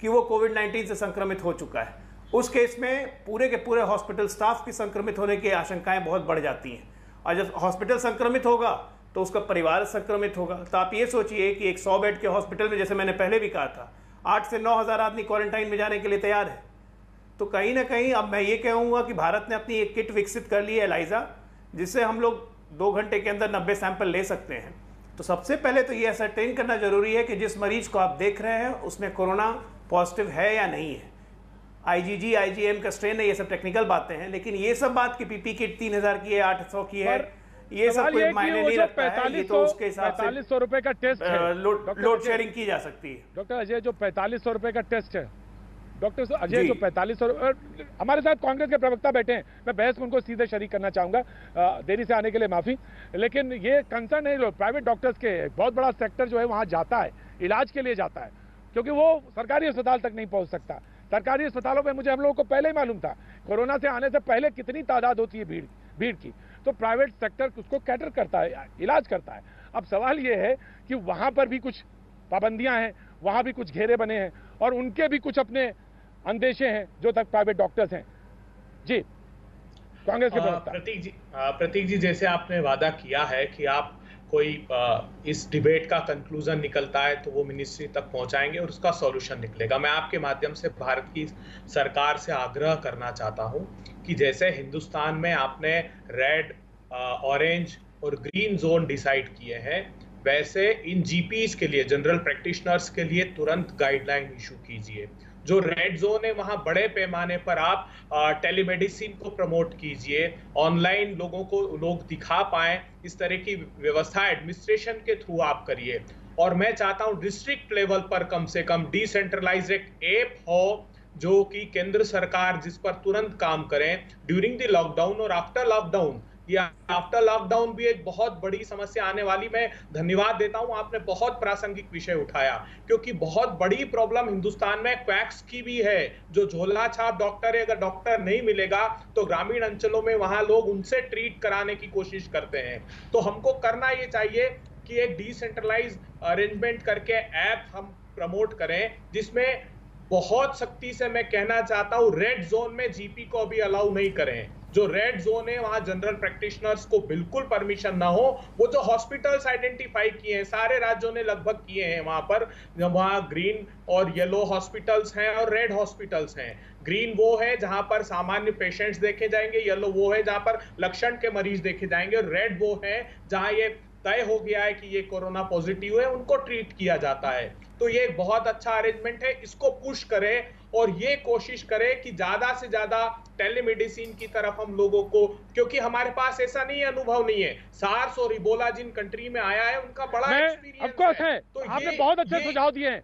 कि वो कोविड-19 से संक्रमित हो चुका है। उस केस में पूरे के पूरे हॉस्पिटल स्टाफ की संक्रमित होने की आशंकाएं बहुत बढ़ जाती हैं, और जब हॉस्पिटल संक्रमित होगा तो उसका परिवार संक्रमित होगा। तो आप ये सोचिए कि एक 100 बेड के हॉस्पिटल में, जैसे मैंने पहले भी कहा था, 8 से 9 हज़ार आदमी क्वारंटाइन में जाने के लिए तैयार है। तो कहीं ना कहीं अब मैं ये कहूँगा कि भारत ने अपनी एक किट विकसित कर ली है, एलाइजा, जिससे हम लोग 2 घंटे के अंदर 90 सैंपल ले सकते हैं। तो सबसे पहले तो ये असरटेन करना जरूरी है कि जिस मरीज को आप देख रहे हैं उसमें कोरोना पॉजिटिव है या नहीं है। IgG, IgM का स्ट्रेन है, ये सब टेक्निकल बातें हैं, लेकिन ये सब बात की पीपी किट 3000 की है, 800 की है, ये सब कोई मायने नहीं रखता है। ये तो उसके हिसाब से 4500 रुपए का टेस्ट है, लोड शेयरिंग की जा सकती है। डॉक्टर अजय, जो 4500 रुपए का टेस्ट है, डॉक्टर अजय जो 45 और हमारे साथ कांग्रेस के प्रवक्ता बैठे हैं, मैं बहस में उनको सीधे शरीक करना चाहूंगा, देरी से आने के लिए माफी, लेकिन ये कंसर्न है प्राइवेट डॉक्टर्स के, बहुत बड़ा सेक्टर जो है वहां जाता है, इलाज के लिए जाता है, क्योंकि वो सरकारी अस्पताल तक नहीं पहुंच सकता। सरकारी अस्पतालों में मुझे हम लोगों को पहले ही मालूम था, कोरोना से आने से पहले कितनी तादाद होती है भीड़ की, तो प्राइवेट सेक्टर उसको कैटर करता है, इलाज करता है। अब सवाल ये है कि वहां पर भी कुछ पाबंदियां हैं, वहां भी कुछ घेरे बने हैं और उनके भी कुछ अपने अंदेशे हैं जो तक प्राइवेट डॉक्टर्स हैं। जी, कांग्रेस के प्रवक्ता। प्रतीक जी, जैसे आपने वादा किया है कि आप कोई इस डिबेट का कंक्लूजन निकलता है तो वो मिनिस्ट्री तक पहुंचाएंगे और उसका सॉल्यूशन निकलेगा। मैं आपके माध्यम से भारत की सरकार से आग्रह करना चाहता हूं कि जैसे हिंदुस्तान में आपने रेड, ऑरेंज और ग्रीन जोन डिसाइड किए हैं, वैसे इन जीपीज के लिए, जनरल प्रैक्टिशनर्स के लिए तुरंत गाइडलाइन इशू कीजिए। जो रेड जोन है वहां बड़े पैमाने पर आप टेलीमेडिसिन को प्रमोट कीजिए, ऑनलाइन लोग दिखा पाए, इस तरह की व्यवस्था एडमिनिस्ट्रेशन के थ्रू आप करिए। और मैं चाहता हूं डिस्ट्रिक्ट लेवल पर कम से कम डिसेंट्रलाइज एक ऐप हो जो कि केंद्र सरकार जिस पर तुरंत काम करें ड्यूरिंग द लॉकडाउन और आफ्टर लॉकडाउन। या आफ्टर लॉकडाउन भी एक बहुत बड़ी समस्या आने वाली। मैं धन्यवाद देता हूं, आपने बहुत प्रासंगिक विषय उठाया, क्योंकि बहुत बड़ी प्रॉब्लम हिंदुस्तान में क्वैक्स की भी है। जो झोला छाप डॉक्टर है, अगर डॉक्टर नहीं मिलेगा तो ग्रामीण अंचलों में वहां लोग उनसे ट्रीट कराने की कोशिश करते हैं। तो हमको करना ये चाहिए कि एक डिसेंट्रलाइज अरेंजमेंट करके ऐप हम प्रमोट करें, जिसमें बहुत सख्ती से मैं कहना चाहता हूं रेड जोन में जीपी को भी अलाउ नहीं करें। जो रेड जोन है वहां जनरल प्रैक्टिशनर्स को बिल्कुल परमिशन ना हो। वो जो हॉस्पिटल्स आइडेंटिफाई किए हैं, सारे राज्यों ने लगभग किए हैं, वहां पर वहां ग्रीन और येलो हॉस्पिटल्स हैं और रेड हॉस्पिटल्स हैं। ग्रीन वो है जहां पर सामान्य पेशेंट्स देखे जाएंगे, येलो वो है जहां पर लक्षण के मरीज देखे जाएंगे, और रेड वो है जहां ये तय हो गया है कि ये कोरोना पॉजिटिव है, उनको ट्रीट किया जाता है। तो ये एक बहुत अच्छा अरेंजमेंट है, इसको पुश करें और ये कोशिश करें कि ज्यादा से ज्यादा टेलीमेडिसिन की तरफ हम लोगों को, क्योंकि हमारे पास ऐसा नहीं है, अनुभव नहीं है। सार्स और इबोला जिन कंट्री में आया है उनका बड़ा एक्सपीरियंस है। तो आपने बहुत अच्छे सुझाव दिए हैं।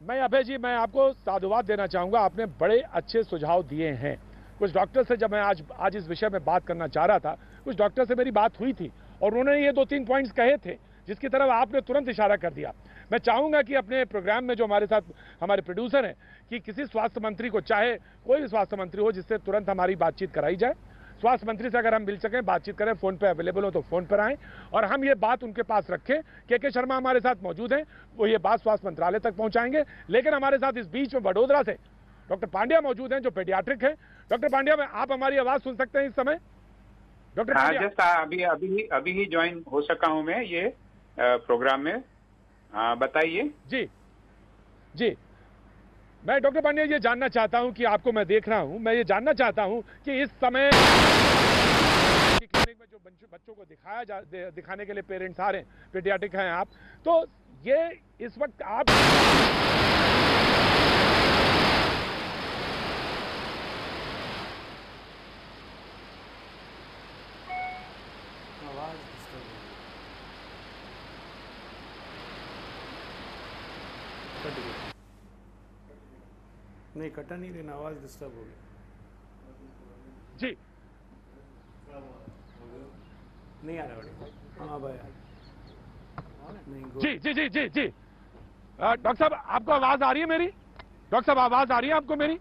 मैं अभय जी, मैं आपको साधुवाद देना चाहूंगा, आपने बड़े अच्छे सुझाव दिए हैं। कुछ डॉक्टर से जब मैं आज इस विषय में बात करना चाह रहा था, कुछ डॉक्टर से मेरी बात हुई थी और उन्होंने ये 2-3 पॉइंट्स कहे थे जिसकी तरफ आपने तुरंत इशारा कर दिया। मैं चाहूंगा कि अपने प्रोग्राम में जो हमारे साथ हमारे प्रोड्यूसर हैं, कि किसी स्वास्थ्य मंत्री को, चाहे कोई भी स्वास्थ्य मंत्री हो, जिससे तुरंत हमारी बातचीत कराई जाए। स्वास्थ्य मंत्री से अगर हम मिल सकें, बातचीत करें, फोन पे अवेलेबल हो तो फोन पर आएं और हम ये बात उनके पास रखें। के शर्मा हमारे साथ मौजूद हैं, वो ये बात स्वास्थ्य मंत्रालय तक पहुंचाएंगे। लेकिन हमारे साथ इस बीच में वडोदरा से डॉक्टर पांड्या मौजूद हैं, जो पेडियाट्रिक है। डॉक्टर पांड्या, आप हमारी आवाज सुन सकते हैं इस समय? डॉक्टर पांड्या, अभी ही ज्वाइन हो सका हूं मैं ये प्रोग्राम में। बताइए। जी, मैं डॉक्टर पांड्या ये जानना चाहता हूं कि आपको मैं देख रहा हूं, मैं ये जानना चाहता हूं कि इस समय क्लिनिक में जो बच्चों को दिखाने के लिए पेरेंट्स आ रहे हैं, पेडियाट्रिक हैं आप, तो ये इस वक्त आप नहीं कटा नहीं, लेकिन आवाज डिस्टर्ब हो गई। जी नहीं आ रहा। हाँ भाई, जी डॉक्टर साहब, आपको आवाज आ रही है मेरी? डॉक्टर साहब, आवाज आ रही है आपको मेरी?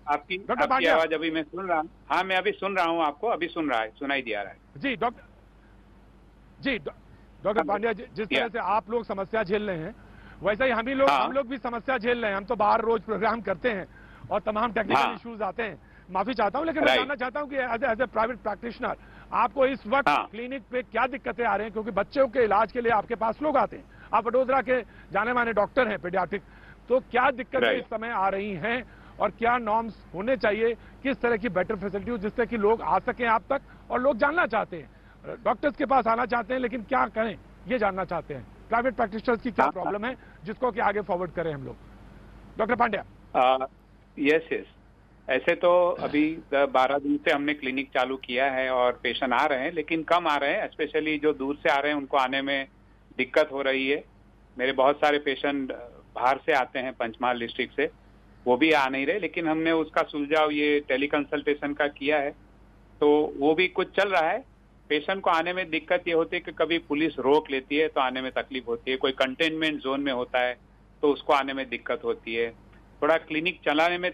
आपकी आवाज अभी मैं सुन रहा हूँ। हाँ, मैं अभी सुन रहा हूँ, आपको अभी सुनाई दिया रहा है। जी डॉक्टर पांड्या, जिस तरह से आप लोग समस्या झेल रहे हैं, वैसे ही हम लोग भी समस्या झेल रहे हैं। हम तो बाहर रोज प्रोग्राम करते हैं और तमाम टेक्निकल इश्यूज आते हैं। माफी चाहता हूं, लेकिन मैं जानना चाहता हूं कि एज ए प्राइवेट प्रैक्टिशनर आपको इस वक्त क्लिनिक पे क्या दिक्कतें आ रही हैं? क्योंकि बच्चों के इलाज के लिए आपके पास लोग आते हैं, आप वडोदरा के जाने माने डॉक्टर हैं पेडियाट्रिक, तो क्या दिक्कतें इस समय आ रही हैं और क्या नॉर्म्स होने चाहिए? किस तरह की बेटर फैसिलिटी हो जिससे कि लोग आ सकें आप तक? और लोग जानना चाहते हैं, डॉक्टर्स के पास आना चाहते हैं, लेकिन क्या करें ये जानना चाहते हैं। प्राइवेट प्रैक्टिशनर्स की क्या प्रॉब्लम है जिसको कि आगे फॉरवर्ड करें हम लोग? डॉक्टर पांड्या। यस, ऐसे तो अभी 12 दिन से हमने क्लिनिक चालू किया है और पेशेंट आ रहे हैं, लेकिन कम आ रहे हैं। स्पेशली जो दूर से आ रहे हैं उनको आने में दिक्कत हो रही है। मेरे बहुत सारे पेशेंट बाहर से आते हैं पंचमहाल डिस्ट्रिक्ट से, वो भी आ नहीं रहे, लेकिन हमने उसका सुलझाव ये टेली कंसल्टेशन का किया है, तो वो भी कुछ चल रहा है। पेशेंट को आने में दिक्कत ये होती है कि कभी पुलिस रोक लेती है तो आने में तकलीफ होती है, कोई कंटेनमेंट जोन में होता है तो उसको आने में दिक्कत होती है, थोड़ा क्लिनिक चलाने में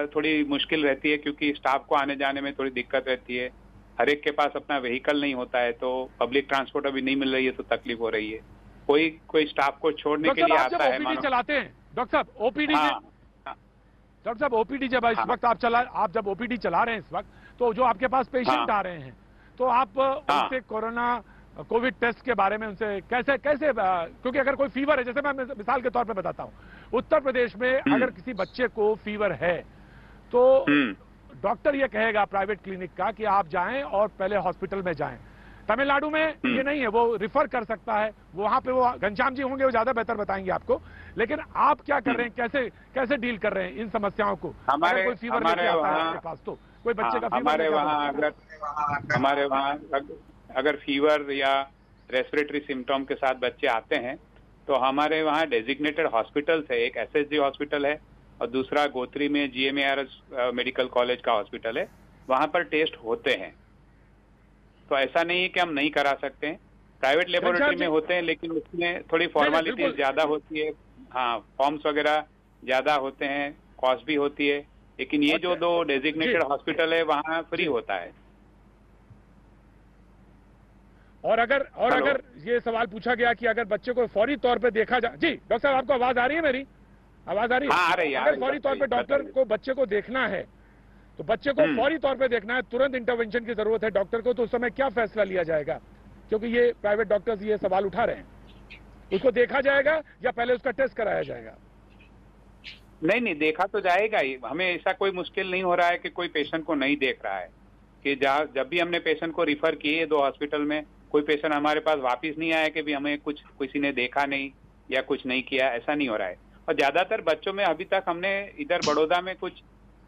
थोड़ी मुश्किल रहती है क्योंकि स्टाफ को आने जाने में थोड़ी दिक्कत रहती है, हर एक के पास अपना व्हीकल नहीं होता है, तो पब्लिक ट्रांसपोर्ट अभी नहीं मिल रही है तो तकलीफ हो रही है, कोई स्टाफ को छोड़ने के लिए आता है। ओपीडी चलाते हैं डॉक्टर साहब, ओपीडी डॉक्टर साहब ओपीडी जब इस वक्त आप जब ओपीडी चला रहे हैं इस वक्त, तो जो आपके पास पेशेंट आ रहे हैं तो आप उनसे कोविड टेस्ट के बारे में उनसे कैसे क्योंकि अगर कोई फीवर है, जैसे मैं मिसाल के तौर पे बताता हूं, उत्तर प्रदेश में अगर किसी बच्चे को फीवर है तो डॉक्टर ये कहेगा प्राइवेट क्लिनिक का कि आप जाएं और पहले हॉस्पिटल में जाएं। तमिलनाडु में ये नहीं है, वो रिफर कर सकता है, वहां पे वो घनश्याम जी होंगे, वो ज्यादा बेहतर बताएंगे आपको। लेकिन आप क्या कर रहे हैं, कैसे डील कर रहे हैं इन समस्याओं को? अगर कोई फीवर लेके आता है आपके पास, तो कोई बच्चे का फीवर हमारे वहाँ अगर फीवर या रेस्पिरेटरी सिम्टोम के साथ बच्चे आते हैं तो हमारे वहाँ डेजिग्नेटेड हॉस्पिटल्स है, एक एसएसजी हॉस्पिटल है और दूसरा गोत्री में जीएमएआरएस मेडिकल कॉलेज का हॉस्पिटल है, वहाँ पर टेस्ट होते हैं। तो ऐसा नहीं है कि हम नहीं करा सकते हैं, प्राइवेट लेबोरेटरी में होते हैं लेकिन उसमें थोड़ी फॉर्मेलिटीज ज्यादा होती है, हाँ फॉर्म्स वगैरह ज्यादा होते हैं, कॉस्ट भी होती है, लेकिन ये जो 2 डेजिग्नेटेड हॉस्पिटल है वहाँ फ्री होता है। और अगर ये सवाल पूछा गया कि अगर बच्चे को फौरी तौर पे देखा जाए, जी डॉक्टर साहब आपको आवाज आ रही है, मेरी आवाज आ रही है? हाँ, आ रही है। अगर फौरी तौर पे डॉक्टर को बच्चे को देखना है तो बच्चे को फौरी तौर पे देखना है, तुरंत इंटरवेंशन की जरूरत है डॉक्टर को, तो उस समय क्या फैसला लिया जाएगा? क्योंकि ये प्राइवेट डॉक्टर्स ये सवाल उठा रहे हैं, उसको देखा जाएगा या पहले उसका टेस्ट कराया जाएगा? नहीं, देखा तो जाएगा ही, हमें ऐसा कोई मुश्किल नहीं हो रहा है कि कोई पेशेंट को नहीं देख रहा है, कि जब भी हमने पेशेंट को रिफर किए 2 हॉस्पिटल में, कोई पेशेंट हमारे पास वापस नहीं आया कि भी हमें कुछ किसी ने देखा नहीं या कुछ नहीं किया, ऐसा नहीं हो रहा है। और ज्यादातर बच्चों में अभी तक हमने इधर बड़ौदा में कुछ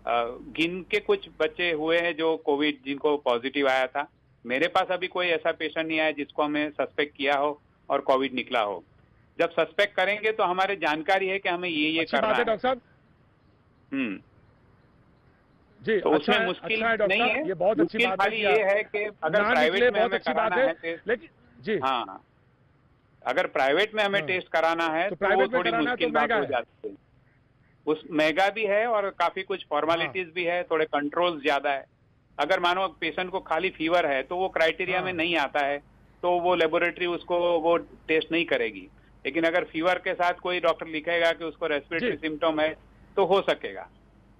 गिन के कुछ बच्चे हुए हैं जो कोविड जिनको पॉजिटिव आया था, मेरे पास अभी कोई ऐसा पेशेंट नहीं आया जिसको हमें सस्पेक्ट किया हो और कोविड निकला हो। जब सस्पेक्ट करेंगे तो हमारे जानकारी है कि हमें ये करना है। डॉक्टर साहब जी, तो उसमें मुश्किल नहीं है, ये बहुत अच्छी बात खाली ये है कि अगर प्राइवेट में हमें कराना है, लेकिन जी हाँ, अगर प्राइवेट में हमें टेस्ट कराना है तो वो थोड़ी मुश्किल बात हो जाती है। उस महंगा भी है और काफी कुछ फॉर्मेलिटीज भी है, थोड़े कंट्रोल ज्यादा है। अगर मानो पेशेंट को खाली फीवर है तो वो क्राइटेरिया में नहीं आता है तो वो लेबोरेटरी उसको वो टेस्ट नहीं करेगी, लेकिन अगर फीवर के साथ कोई डॉक्टर लिखेगा कि उसको रेस्पिरेटरी सिम्टोम है तो हो सकेगा।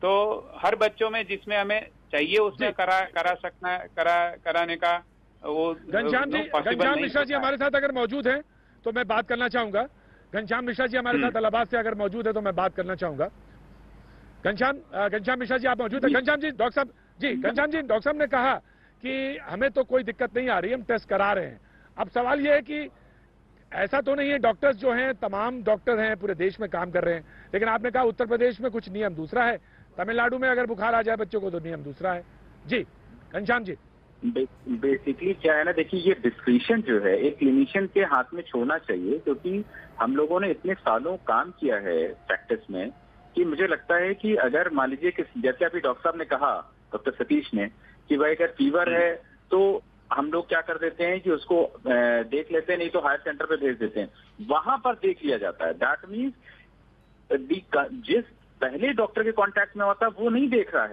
तो हर बच्चों में जिसमें हमें चाहिए उसमें कराने का वो घनश्याम मिश्रा जी हमारे साथ अगर मौजूद हैं तो मैं बात करना चाहूंगा। घनश्याम मिश्रा जी हमारे साथ इलाहाबाद से अगर मौजूद है तो मैं बात करना चाहूंगा। घनश्याम मिश्रा जी आप मौजूद है? घनश्याम जी, डॉक्टर साहब जी, घनश्याम जी, डॉक्टर साहब ने कहा कि हमें तो कोई दिक्कत नहीं आ रही, हम टेस्ट करा रहे हैं। अब सवाल यह है कि ऐसा तो नहीं है, डॉक्टर्स जो हैं तमाम डॉक्टर हैं पूरे देश में काम कर रहे हैं, लेकिन आपने कहा उत्तर प्रदेश में कुछ नियम दूसरा है, तमिलनाडु में अगर बुखार आ जाए बच्चों को तो नियम दूसरा है। जी घनश्याम जी, बेसिकली क्या है ना, देखिए ये डिस्क्रिशन जो है एक क्लिनिशियन के हाथ में छोड़ना चाहिए, क्योंकि हम लोगों ने इतने सालों काम किया है प्रैक्टिस में कि मुझे लगता है कि अगर मान लीजिए कि जैसे अभी डॉक्टर साहब ने कहा, डॉक्टर सतीश ने, कि भाई अगर फीवर है तो हम लोग क्या कर देते हैं कि उसको देख लेते हैं, नहीं तो हायर सेंटर पे भेज देते हैं, वहां पर देख लिया जाता है। दैट मीन्स जिस पहले डॉक्टर के कांटेक्ट में होता है वो नहीं देख रहा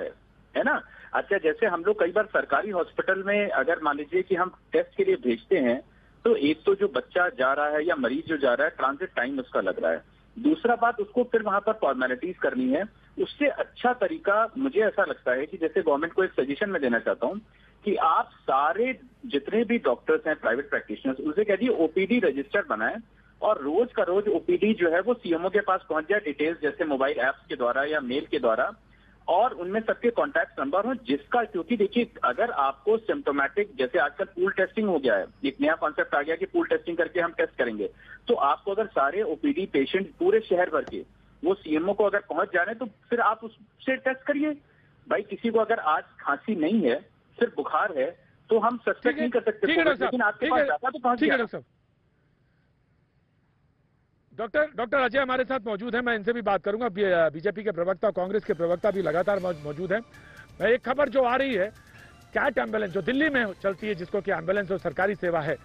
है ना। अच्छा, जैसे हम लोग कई बार सरकारी हॉस्पिटल में अगर मान लीजिए कि हम टेस्ट के लिए भेजते हैं तो एक तो जो बच्चा जा रहा है या मरीज जो जा रहा है ट्रांजिट टाइम उसका लग रहा है, दूसरा बात उसको फिर वहां पर फॉर्मेलिटीज करनी है। उससे अच्छा तरीका मुझे ऐसा लगता है कि जैसे गवर्नमेंट को एक सजेशन में देना चाहता हूं कि आप सारे जितने भी डॉक्टर्स हैं प्राइवेट प्रैक्टिशनर्स उनसे कह दिए ओपीडी रजिस्टर बनाएं और रोज का रोज ओपीडी जो है वो सीएमओ के पास पहुंच जाए डिटेल्स, जैसे मोबाइल ऐप्स के द्वारा या मेल के द्वारा, और उनमें सबके कॉन्टैक्ट नंबर हो जिसका, क्योंकि देखिए अगर आपको सिम्टोमेटिक, जैसे आजकल पूल टेस्टिंग हो गया है, एक नया कॉन्सेप्ट आ गया कि पूल टेस्टिंग करके हम टेस्ट करेंगे, तो आपको अगर सारे ओपीडी पेशेंट पूरे शहर भर के वो सीएमओ को अगर पहुंच जा रहे हैं तो फिर आप उससे टेस्ट करिए। भाई किसी को अगर आज खांसी नहीं है, सिर्फ बुखार है, तो हम सस्पेक्ट नहीं कर सकते, लेकिन आपके पास जाता तो पहुंच गया। डॉक्टर अजय हमारे साथ मौजूद हैं, मैं इनसे भी बात करूंगा। बीजेपी के प्रवक्ता, कांग्रेस के प्रवक्ता भी लगातार मौजूद हैं। एक खबर जो आ रही है, कैट एम्बुलेंस जो दिल्ली में चलती है, जिसको कि एम्बुलेंस और सरकारी सेवा है,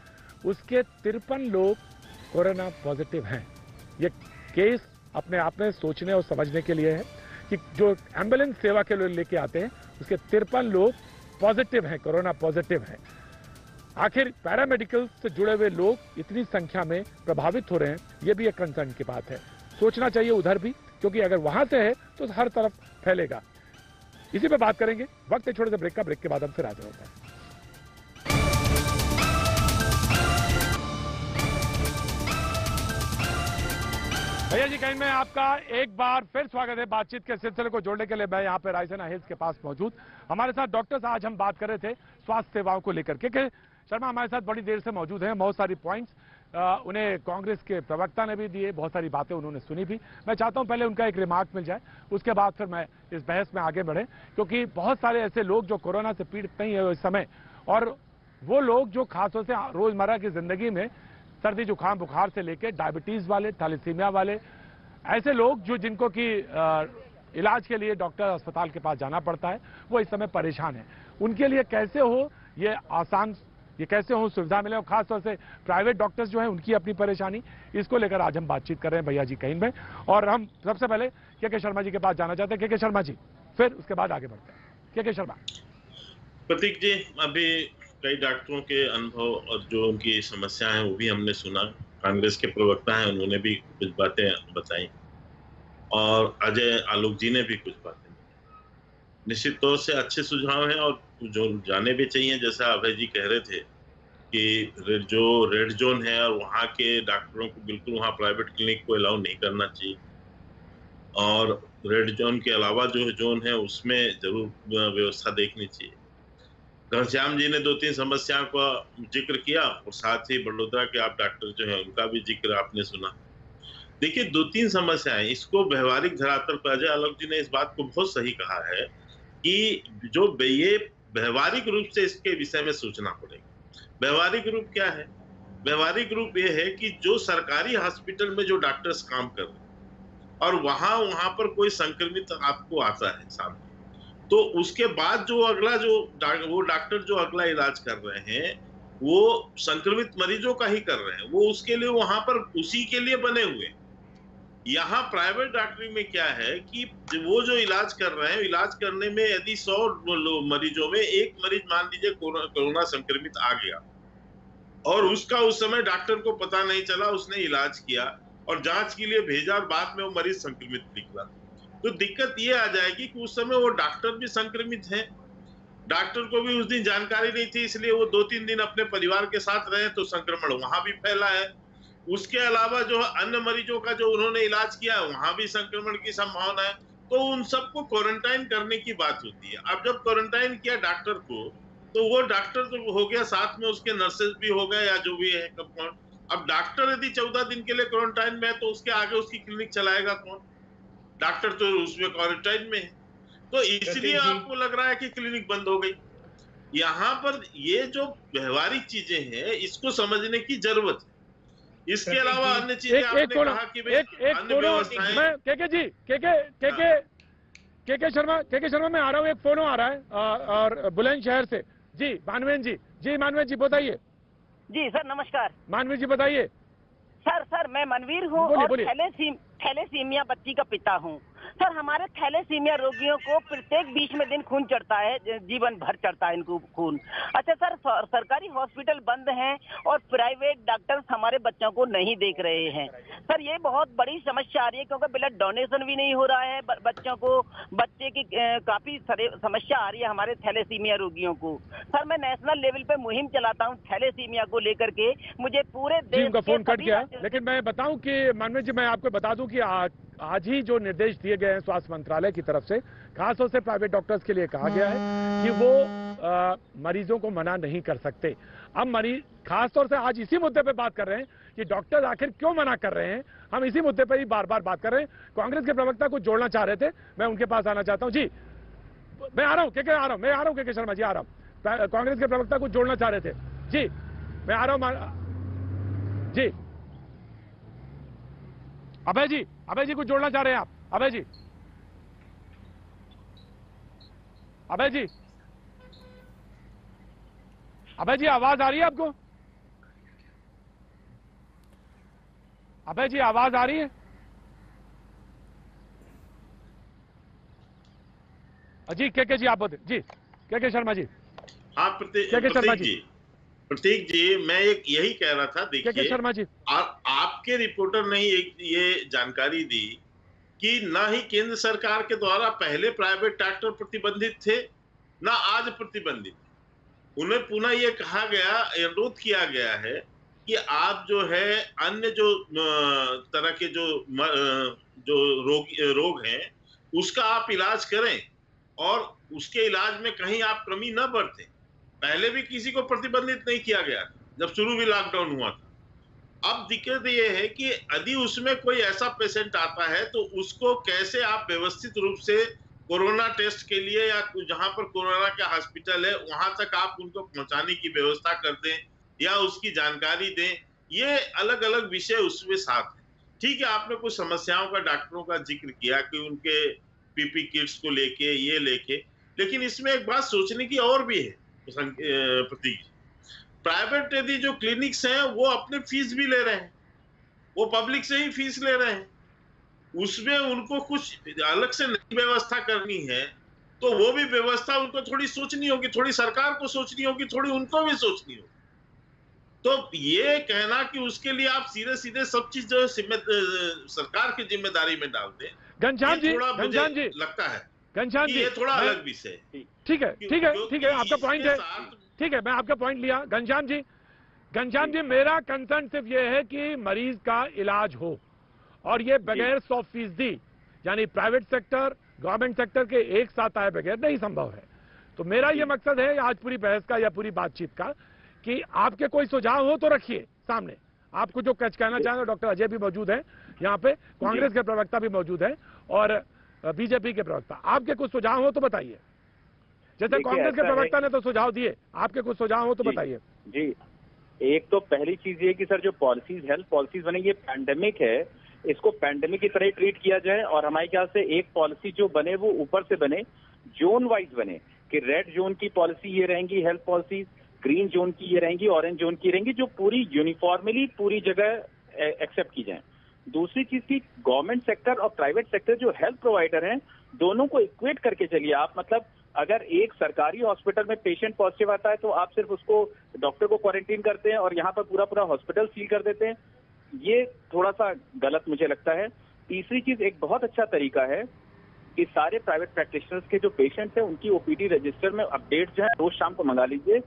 उसके 53 लोग कोरोना पॉजिटिव हैं। ये केस अपने आप में सोचने और समझने के लिए है कि जो एम्बुलेंस सेवा के लोग लेके आते हैं, उसके 53 लोग पॉजिटिव हैं, कोरोना पॉजिटिव हैं। आखिर पैरामेडिकल से जुड़े हुए लोग इतनी संख्या में प्रभावित हो रहे हैं, ये भी एक कंसर्न की बात है। सोचना चाहिए उधर भी, क्योंकि अगर वहां से है तो हर तरफ फैलेगा। इसी पे बात करेंगे। वक्त है छोटे से ब्रेक का, ब्रेक के बाद हम फिर हाजिर होते हैं। भैया जी कहीं में आपका एक बार फिर स्वागत है। बातचीत के सिलसिले को जोड़ने के लिए मैं यहाँ पे रायसेना हिल्स के पास मौजूद। हमारे साथ डॉक्टर्स, आज हम बात कर रहे थे स्वास्थ्य सेवाओं को लेकर के। शर्मा हमारे साथ बड़ी देर से मौजूद हैं। बहुत सारी पॉइंट्स उन्हें कांग्रेस के प्रवक्ता ने भी दिए, बहुत सारी बातें उन्होंने सुनी भी। मैं चाहता हूं पहले उनका एक रिमार्क मिल जाए, उसके बाद फिर मैं इस बहस में आगे बढ़े, क्योंकि बहुत सारे ऐसे लोग जो कोरोना से पीड़ित नहीं है इस समय, और वो लोग जो खासतौर से रोजमर्रा की जिंदगी में सर्दी जुकाम बुखार से लेकर डायबिटीज वाले, थैलेसीमिया वाले, ऐसे लोग जो जिनको कि इलाज के लिए डॉक्टर अस्पताल के पास जाना पड़ता है, वो इस समय परेशान है। उनके लिए कैसे हो ये आसान, ये कैसे हो सुविधा मिले, और खासतौर से प्राइवेट डॉक्टर्स जो है उनकी अपनी परेशानी, इसको लेकर आज हम बातचीत कर रहे हैं भैया जी कहीं में। और हम सबसे पहले के शर्मा जी के पास जाना चाहते हैं। के शर्मा जी, फिर उसके बाद आगे बढ़ते हैं। के शर्मा। प्रतीक जी, अभी कई डॉक्टरों के अनुभव और जो उनकी समस्याएं हैं वो भी हमने सुना। कांग्रेस के प्रवक्ता हैं, उन्होंने भी कुछ बातें बताई, और अजय आलोक जी ने भी कुछ बातें। निश्चित तौर से अच्छे सुझाव हैं और जो जाने भी चाहिए। जैसा अभय जी कह रहे थे कि जो रेड जोन है और वहाँ के डॉक्टरों को बिल्कुल वहाँ प्राइवेट क्लिनिक को अलाउ नहीं करना चाहिए, और रेड जोन के अलावा जो जोन है उसमें जरूर व्यवस्था देखनी चाहिए। घनश्याम जी ने 2-3 समस्याओं का जिक्र किया, और साथ ही बड़ोदरा के आप डॉक्टर जो है उनका भी जिक्र आपने सुना। देखिए 2-3 समस्याएं, इसको व्यवहारिक धरातल पर अजय आलोक जी ने इस बात को बहुत सही कहा है कि जो ये व्यवहारिक रूप से इसके विषय में सोचना पड़ेगा। व्यवहारिक रूप क्या है? व्यवहारिक रूप ये है कि जो सरकारी हॉस्पिटल में जो डॉक्टर्स काम कर रहे हैं और वहां पर कोई संक्रमित आपको आता है सामने, तो उसके बाद जो अगला वो डॉक्टर जो अगला इलाज कर रहे हैं वो संक्रमित मरीजों का ही कर रहे हैं, वो उसके लिए वहां पर उसी के लिए बने हुए हैं। यहाँ प्राइवेट डॉक्टरी में क्या है कि वो जो इलाज कर रहे हैं, इलाज करने में यदि 100 मरीजों में एक मरीज मान लीजिए कोरोना संक्रमित आ गया और उसका उस समय डॉक्टर को पता नहीं चला, उसने इलाज किया और जांच के लिए भेजा और बाद में वो मरीज संक्रमित निकला, तो दिक्कत ये आ जाएगी कि उस समय वो डॉक्टर भी संक्रमित हैं, डॉक्टर को भी उस दिन जानकारी नहीं थी, इसलिए वो 2-3 दिन अपने परिवार के साथ रहे तो संक्रमण वहां भी फैला है। उसके अलावा जो अन्य मरीजों का जो उन्होंने इलाज किया वहां भी संक्रमण की संभावना है, तो उन सबको क्वारंटाइन करने की बात होती है। अब जब क्वारंटाइन किया डॉक्टर को, तो वो डॉक्टर तो हो गया, साथ में उसके नर्सेज भी हो गए या जो भी है कंपाउंड। अब डॉक्टर यदि 14 दिन के लिए क्वारंटाइन में है तो उसके आगे उसकी क्लिनिक चलाएगा कौन? डॉक्टर तो उसमें क्वारंटाइन में है, तो इसलिए आपको लग रहा है कि क्लिनिक बंद हो गई। यहाँ पर ये जो व्यवहारिक चीजें हैं इसको समझने की जरूरत है। इसके अलावा अन्य चीजें आपने कहा कि अन्य व्यवस्थाएं। के शर्मा मैं आ रहा हूँ, एक फोन आ रहा है और बुलंदशहर से। जी मानवेंद्र जी, जी मानवेंद्र जी बताइए। जी सर नमस्कार। मानवीर जी बताइए। सर मैं मनवीर हूँ और थैलेसीमिया बच्ची का पिता हूँ। सर हमारे थैलेसीमिया रोगियों को प्रत्येक 20वें दिन खून चढ़ता है, जीवन भर चढ़ता है इनको खून। अच्छा सर, सरकारी हॉस्पिटल बंद हैं और प्राइवेट डॉक्टर्स हमारे बच्चों को नहीं देख रहे हैं। सर ये बहुत बड़ी समस्या आ रही है, क्योंकि ब्लड डोनेशन भी नहीं हो रहा है बच्चों को, बच्चे की काफी समस्या आ रही है हमारे थैलेसीमिया रोगियों को। सर मैं नेशनल लेवल पे मुहिम चलाता हूँ थैलेसीमिया को लेकर के, मुझे पूरे देश का फोन कट गया, लेकिन मैं बताऊं कि मानवेंद्र जी, मैं आपको बता दूं कि आज ही जो निर्देश दिए गए हैं स्वास्थ्य मंत्रालय की तरफ से, खासतौर से प्राइवेट डॉक्टर्स के लिए कहा गया है कि वो मरीजों को मना नहीं कर सकते। अब मरीज खासतौर से आज इसी मुद्दे पे बात कर रहे हैं कि डॉक्टर आखिर क्यों मना कर रहे हैं, हम इसी मुद्दे पर ही बार बार बात कर रहे हैं। कांग्रेस के प्रवक्ता को जोड़ना चाह रहे थे, मैं उनके पास आना चाहता हूँ। जी मैं आ रहा हूँ, के शर्मा जी आ रहा हूँ। कांग्रेस के प्रवक्ता को जोड़ना चाह रहे थे। जी मैं आ रहा हूँ जी अभय जी कुछ जोड़ना चाह रहे हैं आप? अभय जी आवाज आ रही है आपको? अभय जी आवाज आ रही है? जी के जी आप बोलते जी, के शर्मा जी। हाँ प्रतीक जी मैं यही कह रहा था, देखिए शर्मा जी आपके रिपोर्टर ने ये जानकारी दी कि ना ही केंद्र सरकार के द्वारा पहले प्राइवेट डॉक्टर प्रतिबंधित थे, ना आज प्रतिबंधित। उन्हें पुनः ये कहा गया, अनुरोध किया गया है कि आप जो है अन्य जो तरह के जो रोग हैं उसका आप इलाज करें और उसके इलाज में कहीं आप कमी न बरतें। पहले भी किसी को प्रतिबंधित नहीं किया गया जब शुरू भी लॉकडाउन हुआ था। अब दिक्कत ये है कि यदि उसमें कोई ऐसा पेशेंट आता है तो उसको कैसे आप व्यवस्थित रूप से कोरोना टेस्ट के लिए या जहां पर कोरोना का हॉस्पिटल है वहां तक आप उनको पहुंचाने की व्यवस्था कर दें या उसकी जानकारी दें। ये अलग अलग विषय उसमें साथ है। ठीक है, आपने कुछ समस्याओं का डॉक्टरों का जिक्र किया कि उनके पीपी किट्स को लेके ये लेके, लेकिन इसमें एक बात सोचने की और भी है प्रतीक, प्राइवेट यदि जो क्लिनिक्स हैं वो अपने फीस भी ले रहे हैं, वो पब्लिक से ही फीस ले रहे हैं, उसमें उनको कुछ अलग से नई व्यवस्था करनी है तो वो भी व्यवस्था उनको थोड़ी सोचनी होगी, थोड़ी सरकार को सोचनी होगी, थोड़ी उनको भी सोचनी होगी। तो ये कहना कि उसके लिए आप सीधे सीधे सब चीज जो सरकार की जिम्मेदारी में डाल दें, घनश्याम जी लगता है घनश्याम जी ये थोड़ा अलग विषय है। ठीक है आपका पॉइंट है, ठीक है मैं आपका पॉइंट लिया। घनश्याम जी मेरा कंसर्न सिर्फ ये है कि मरीज का इलाज हो और ये बगैर 100% यानी प्राइवेट सेक्टर गवर्नमेंट सेक्टर के एक साथ आए बगैर नहीं संभव है। तो मेरा ये मकसद है आज पूरी बहस का या पूरी बातचीत का कि आपके कोई सुझाव हो तो रखिए सामने। आपको जो कहना चाहेंगे, डॉक्टर अजय भी मौजूद हैं यहाँ पे, कांग्रेस के प्रवक्ता भी मौजूद हैं और बीजेपी के प्रवक्ता, आपके कुछ सुझाव हो तो बताइए। जैसे कांग्रेस के प्रवक्ता ने तो सुझाव दिए, आपके कुछ सुझाव हो तो बताइए। जी, एक तो पहली चीज ये कि सर जो पॉलिसीज हेल्थ पॉलिसीज बने, ये पैंडेमिक है, इसको पैंडेमिक की तरह ट्रीट किया जाए और हमारे ख्याल से एक पॉलिसी जो बने वो ऊपर से बने, जोन वाइज बने कि रेड जोन की पॉलिसी ये रहेंगी हेल्थ पॉलिसीज, ग्रीन जोन की ये रहेंगी, ऑरेंज जोन की रहेंगी, जो पूरी यूनिफॉर्मली पूरी जगह एक्सेप्ट की जाए। दूसरी चीज की गवर्नमेंट सेक्टर और प्राइवेट सेक्टर जो हेल्थ प्रोवाइडर हैं दोनों को इक्वेट करके चलिए आप। मतलब अगर एक सरकारी हॉस्पिटल में पेशेंट पॉजिटिव आता है तो आप सिर्फ उसको डॉक्टर को क्वारंटीन करते हैं और यहाँ पर पूरा हॉस्पिटल सील कर देते हैं, ये थोड़ा सा गलत मुझे लगता है। तीसरी चीज, एक बहुत अच्छा तरीका है कि सारे प्राइवेट प्रैक्टिशनर्स के जो पेशेंट्स हैं उनकी ओपीडी रजिस्टर में अपडेट जो है रोज शाम को मंगा लीजिए।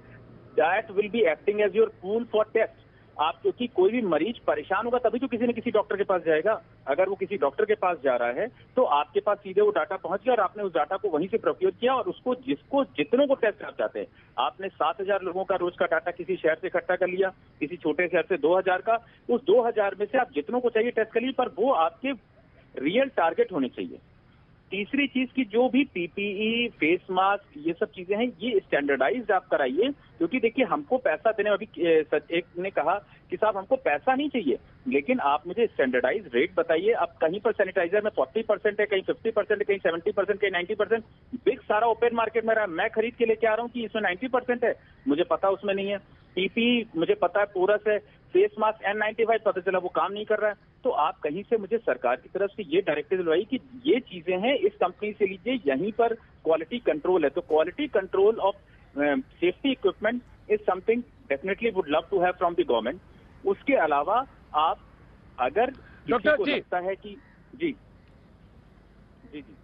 That will be acting as your pool for test. आप क्योंकि कोई भी मरीज परेशान होगा तभी तो किसी न किसी डॉक्टर के पास जाएगा। अगर वो किसी डॉक्टर के पास जा रहा है तो आपके पास सीधे वो डाटा पहुंच गया और आपने उस डाटा को वहीं से प्रोक्योर किया और उसको जितनों को टेस्ट आप चाहते हैं, आपने 7,000 लोगों का रोज का डाटा किसी शहर से इकट्ठा कर लिया, किसी छोटे शहर से 2,000 का, उस 2,000 में से आप जितनों को चाहिए टेस्ट कर लीजिए, पर वो आपके रियल टारगेट होने चाहिए। तीसरी चीज की जो भी पीपीई, फेस मास्क, ये सब चीजें हैं, ये स्टैंडर्डाइज्ड आप कराइए। क्योंकि देखिए हमको पैसा देने, अभी एक ने कहा कि साहब हमको पैसा नहीं चाहिए, लेकिन आप मुझे स्टैंडर्डाइज रेट बताइए। अब कहीं पर सैनिटाइजर में 40% है, कहीं 50% है, कहीं 70%, कहीं 90%। बिग सारा ओपन मार्केट में रहा, मैं खरीद के लेके आ रहा हूँ कि इसमें 90% है, मुझे पता उसमें नहीं है। पीपीई मुझे पता है पूरा से, फेस मास्क N95 पता चला वो काम नहीं कर रहा है। तो आप कहीं से मुझे सरकार की तरफ से ये डायरेक्टिव दिलवाई कि ये चीजें हैं इस कंपनी से लीजिए, यहीं पर क्वालिटी कंट्रोल है। तो quality control of safety equipment is something definitely would love to have from the government. उसके अलावा आप अगर किसी को लगता है कि जी जी जी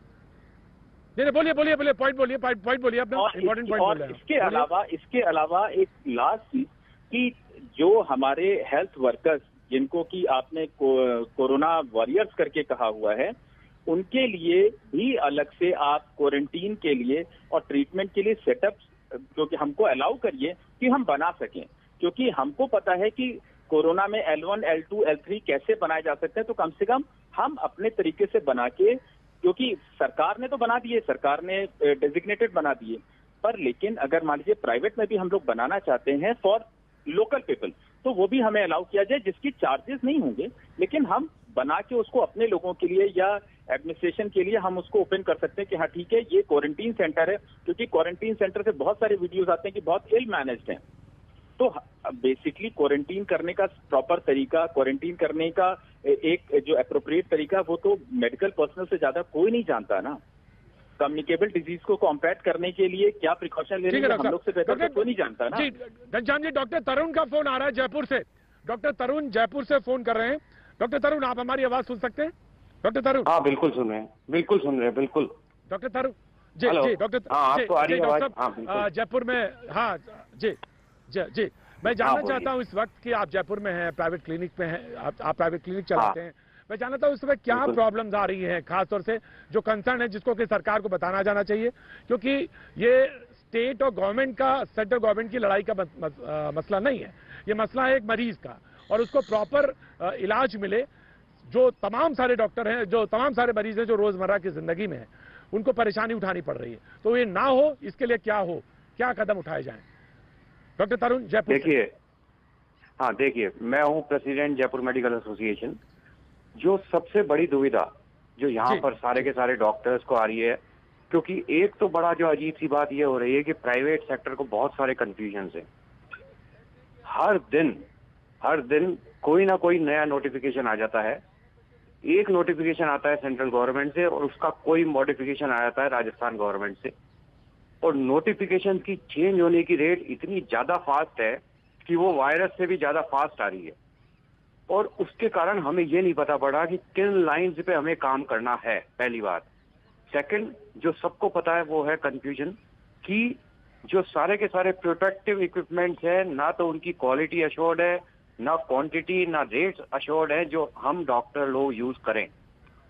बोलिए पॉइंट बोलिए अपना इंपॉर्टेंट पॉइंट बोलिए। इसके अलावा एक लास्ट चीज कि जो हमारे हेल्थ वर्कर्स जिनको कि आपने कोरोना वॉरियर्स करके कहा हुआ है, उनके लिए भी अलग से आप क्वारंटीन के लिए और ट्रीटमेंट के लिए सेटअप जो कि हमको अलाउ करिए कि हम बना सकें। क्योंकि हमको पता है कि कोरोना में L1, L2, L3 कैसे बनाए जा सकते हैं, तो कम से कम हम अपने तरीके से बना के, क्योंकि सरकार ने तो बना दिए, सरकार ने डेजिग्नेटेड बना दिए, पर लेकिन अगर मान लीजिए प्राइवेट में भी हम लोग बनाना चाहते हैं फॉर लोकल पीपल, तो वो भी हमें अलाउ किया जाए, जिसकी चार्जेस नहीं होंगे, लेकिन हम बना के उसको अपने लोगों के लिए या एडमिनिस्ट्रेशन के लिए हम उसको ओपन कर सकते हैं कि हाँ ठीक है ये क्वारंटीन सेंटर है, क्योंकि क्वारंटीन सेंटर से बहुत सारे वीडियोस आते हैं कि बहुत इल मैनेज्ड हैं। तो बेसिकली क्वारंटीन करने का प्रॉपर तरीका, क्वारंटीन करने का एक जो एप्रोप्रिएट तरीका, वो तो मेडिकल पर्सनल से ज्यादा कोई नहीं जानता ना। कम्युनिकेबल डिजीज को कॉम्पैक्ट करने के लिए क्या प्रिकॉशन लेने हैं हम लोग से बेहतर तो कोई नहीं जानता ना। जी घनश्याम जी, डॉक्टर तरुण का फोन आ रहा है जयपुर से। डॉक्टर तरुण जयपुर से फोन कर रहे हैं। डॉक्टर तरुण, आप हमारी आवाज सुन सकते हैं? डॉक्टर तरुण? हाँ बिल्कुल सुन रहे हैं, बिल्कुल सुन रहे हैं, बिल्कुल। डॉक्टर तरुण जी, जी डॉक्टर, आपको आ रही है आवाज? हाँ जयपुर में, हाँ जी जी जी। मैं जानना चाहता हूँ इस वक्त कि आप जयपुर में हैं, प्राइवेट क्लिनिक में हैं, आप प्राइवेट क्लिनिक चलाते हैं। मैं जानना था उस समय क्या प्रॉब्लम्स आ रही हैं, खासतौर से जो कंसर्न है जिसको कि सरकार को बताना जाना चाहिए, क्योंकि ये स्टेट और गवर्नमेंट का, सेंट्रल गवर्नमेंट की लड़ाई का मसला नहीं है। ये मसला है एक मरीज का, और उसको प्रॉपर इलाज मिले। जो तमाम सारे डॉक्टर हैं, जो तमाम सारे मरीज हैं जो रोजमर्रा की जिंदगी में है, उनको परेशानी उठानी पड़ रही है। तो ये ना हो, इसके लिए क्या हो, क्या कदम उठाए जाएं? डॉक्टर तरुण जयपुर। देखिए, हाँ देखिए, मैं हूँ प्रेसिडेंट जयपुर मेडिकल एसोसिएशन। जो सबसे बड़ी दुविधा जो यहाँ पर सारे के सारे डॉक्टर्स को आ रही है, क्योंकि एक तो बड़ा जो अजीब सी बात ये हो रही है कि प्राइवेट सेक्टर को बहुत सारे कंफ्यूजन है। हर दिन कोई ना कोई नया नोटिफिकेशन आ जाता है। एक नोटिफिकेशन आता है सेंट्रल गवर्नमेंट से और उसका कोई मॉडिफिकेशन आ जाता है राजस्थान गवर्नमेंट से, और नोटिफिकेशन की चेंज होने की रेट इतनी ज्यादा फास्ट है कि वो वायरस से भी ज्यादा फास्ट आ रही है। और उसके कारण हमें ये नहीं पता पड़ा कि किन लाइंस पे हमें काम करना है, पहली बात। सेकंड, जो सबको पता है वो है कंफ्यूजन कि जो सारे के सारे प्रोटेक्टिव इक्विपमेंट्स है, ना तो उनकी क्वालिटी अश्योर्ड है, ना क्वांटिटी, ना रेट्स अश्योर्ड है जो हम डॉक्टर लोग यूज करें।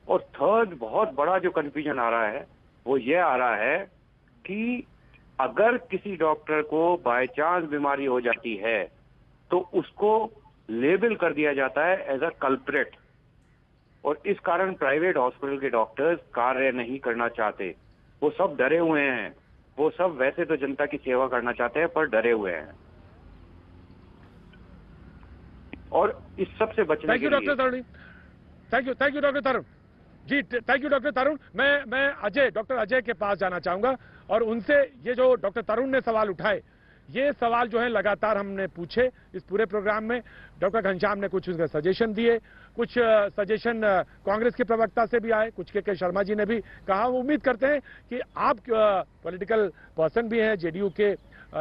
और थर्ड बहुत बड़ा जो कंफ्यूजन आ रहा है वो ये आ रहा है कि अगर किसी डॉक्टर को बाय चांस बीमारी हो जाती है तो उसको लेबल कर दिया जाता है एज अ कल्प्रेट, और इस कारण प्राइवेट हॉस्पिटल के डॉक्टर्स कार्य नहीं करना चाहते। वो सब डरे हुए हैं, वो सब वैसे तो जनता की सेवा करना चाहते हैं पर डरे हुए हैं। और इस सब से बचने के लिए doctor Tarun, thank you doctor Tarun ji, thank you doctor Tarun. मैं अजय, डॉक्टर अजय के पास जाना चाहूंगा और उनसे ये जो डॉक्टर तरुण ने सवाल उठाए, ये सवाल जो है लगातार हमने पूछे इस पूरे प्रोग्राम में। डॉक्टर घनश्याम ने कुछ उनके सजेशन दिए, कुछ सजेशन कांग्रेस के प्रवक्ता से भी आए, कुछ के शर्मा जी ने भी कहा। उम्मीद करते हैं कि आप पॉलिटिकल पर्सन भी हैं, जेडीयू के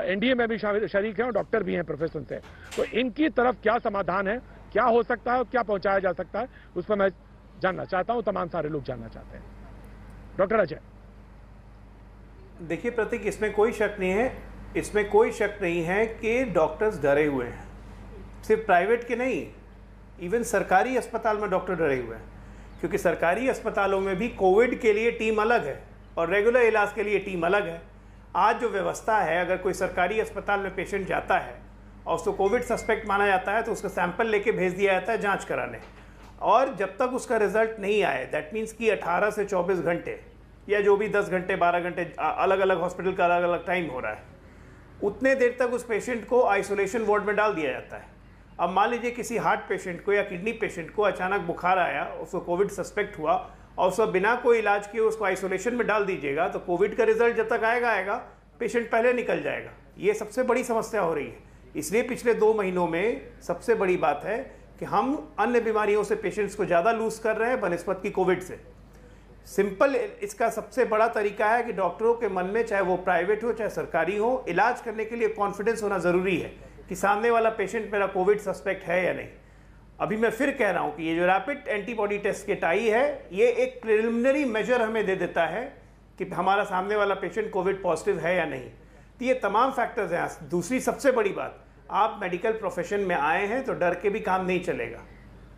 एनडीए में भी शरीक हैं और डॉक्टर भी हैं, प्रोफेशन से, तो इनकी तरफ क्या समाधान है, क्या हो सकता है, क्या पहुंचाया जा सकता है, उस पर मैं जानना चाहता हूं, तमाम सारे लोग जानना चाहते हैं। डॉक्टर अजय। देखिए प्रतीक, इसमें कोई शक नहीं है कि डॉक्टर्स डरे हुए हैं। सिर्फ प्राइवेट के नहीं, इवन सरकारी अस्पताल में डॉक्टर डरे हुए हैं, क्योंकि सरकारी अस्पतालों में भी कोविड के लिए टीम अलग है और रेगुलर इलाज के लिए टीम अलग है। आज जो व्यवस्था है, अगर कोई सरकारी अस्पताल में पेशेंट जाता है और उसको कोविड सस्पेक्ट माना जाता है तो उसका सैंपल लेके भेज दिया जाता है जांच कराने, और जब तक उसका रिजल्ट नहीं आए, दैट मीन्स कि 18 से 24 घंटे या जो भी 10 घंटे 12 घंटे, अलग अलग हॉस्पिटल का अलग अलग टाइम हो रहा है, उतने देर तक उस पेशेंट को आइसोलेशन वार्ड में डाल दिया जाता है। अब मान लीजिए किसी हार्ट पेशेंट को या किडनी पेशेंट को अचानक बुखार आया, उसको कोविड सस्पेक्ट हुआ और उसको बिना कोई इलाज किए उसको आइसोलेशन में डाल दीजिएगा, तो कोविड का रिजल्ट जब तक आएगा पेशेंट पहले निकल जाएगा। ये सबसे बड़ी समस्या हो रही है। इसलिए पिछले 2 महीनों में सबसे बड़ी बात है कि हम अन्य बीमारियों से पेशेंट्स को ज़्यादा लूज कर रहे हैं बनिस्बत की कोविड से। सिंपल इसका सबसे बड़ा तरीका है कि डॉक्टरों के मन में, चाहे वो प्राइवेट हो चाहे सरकारी हो, इलाज करने के लिए कॉन्फिडेंस होना ज़रूरी है कि सामने वाला पेशेंट मेरा कोविड सस्पेक्ट है या नहीं। अभी मैं फिर कह रहा हूँ कि ये जो रैपिड एंटीबॉडी टेस्ट किट आई है, ये एक प्रिलिमिनरी मेजर हमें दे देता है कि हमारा सामने वाला पेशेंट कोविड पॉजिटिव है या नहीं। तो ये तमाम फैक्टर्स हैं। दूसरी सबसे बड़ी बात, आप मेडिकल प्रोफेशन में आए हैं तो डर के भी काम नहीं चलेगा।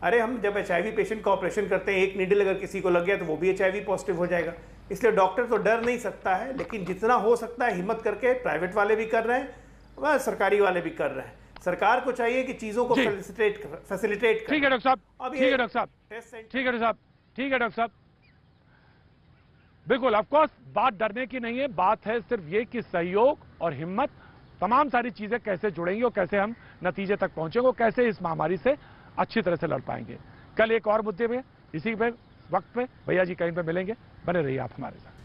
अरे हम जब HIV पेशेंट का ऑपरेशन करते हैं, एक नीडल अगर किसी को लग गया तो वो भी HIV पॉजिटिव हो जाएगा। इसलिए डॉक्टर तो डर नहीं सकता है, लेकिन जितना हो सकता है हिम्मत करके प्राइवेट वाले भी कर रहे हैं, वह सरकारी वाले भी कर रहे हैं। सरकार को चाहिए कि चीजों को फैसिलिटेट। ठीक है डॉक्टर साहब, ठीक है डॉक्टर साहब, ठीक है डॉक्टर साहब, ठीक है डॉक्टर साहब। बिल्कुल, ऑफकोर्स बात डरने की नहीं है, बात है सिर्फ ये कि सहयोग और हिम्मत, तमाम सारी चीजें कैसे जुड़ेंगी और कैसे हम नतीजे तक पहुंचेंगे, कैसे इस महामारी से अच्छी तरह से लड़ पाएंगे। कल एक और मुद्दे पे इसी पे वक्त पे भैया जी कहीं पे मिलेंगे। बने रहिए आप हमारे साथ।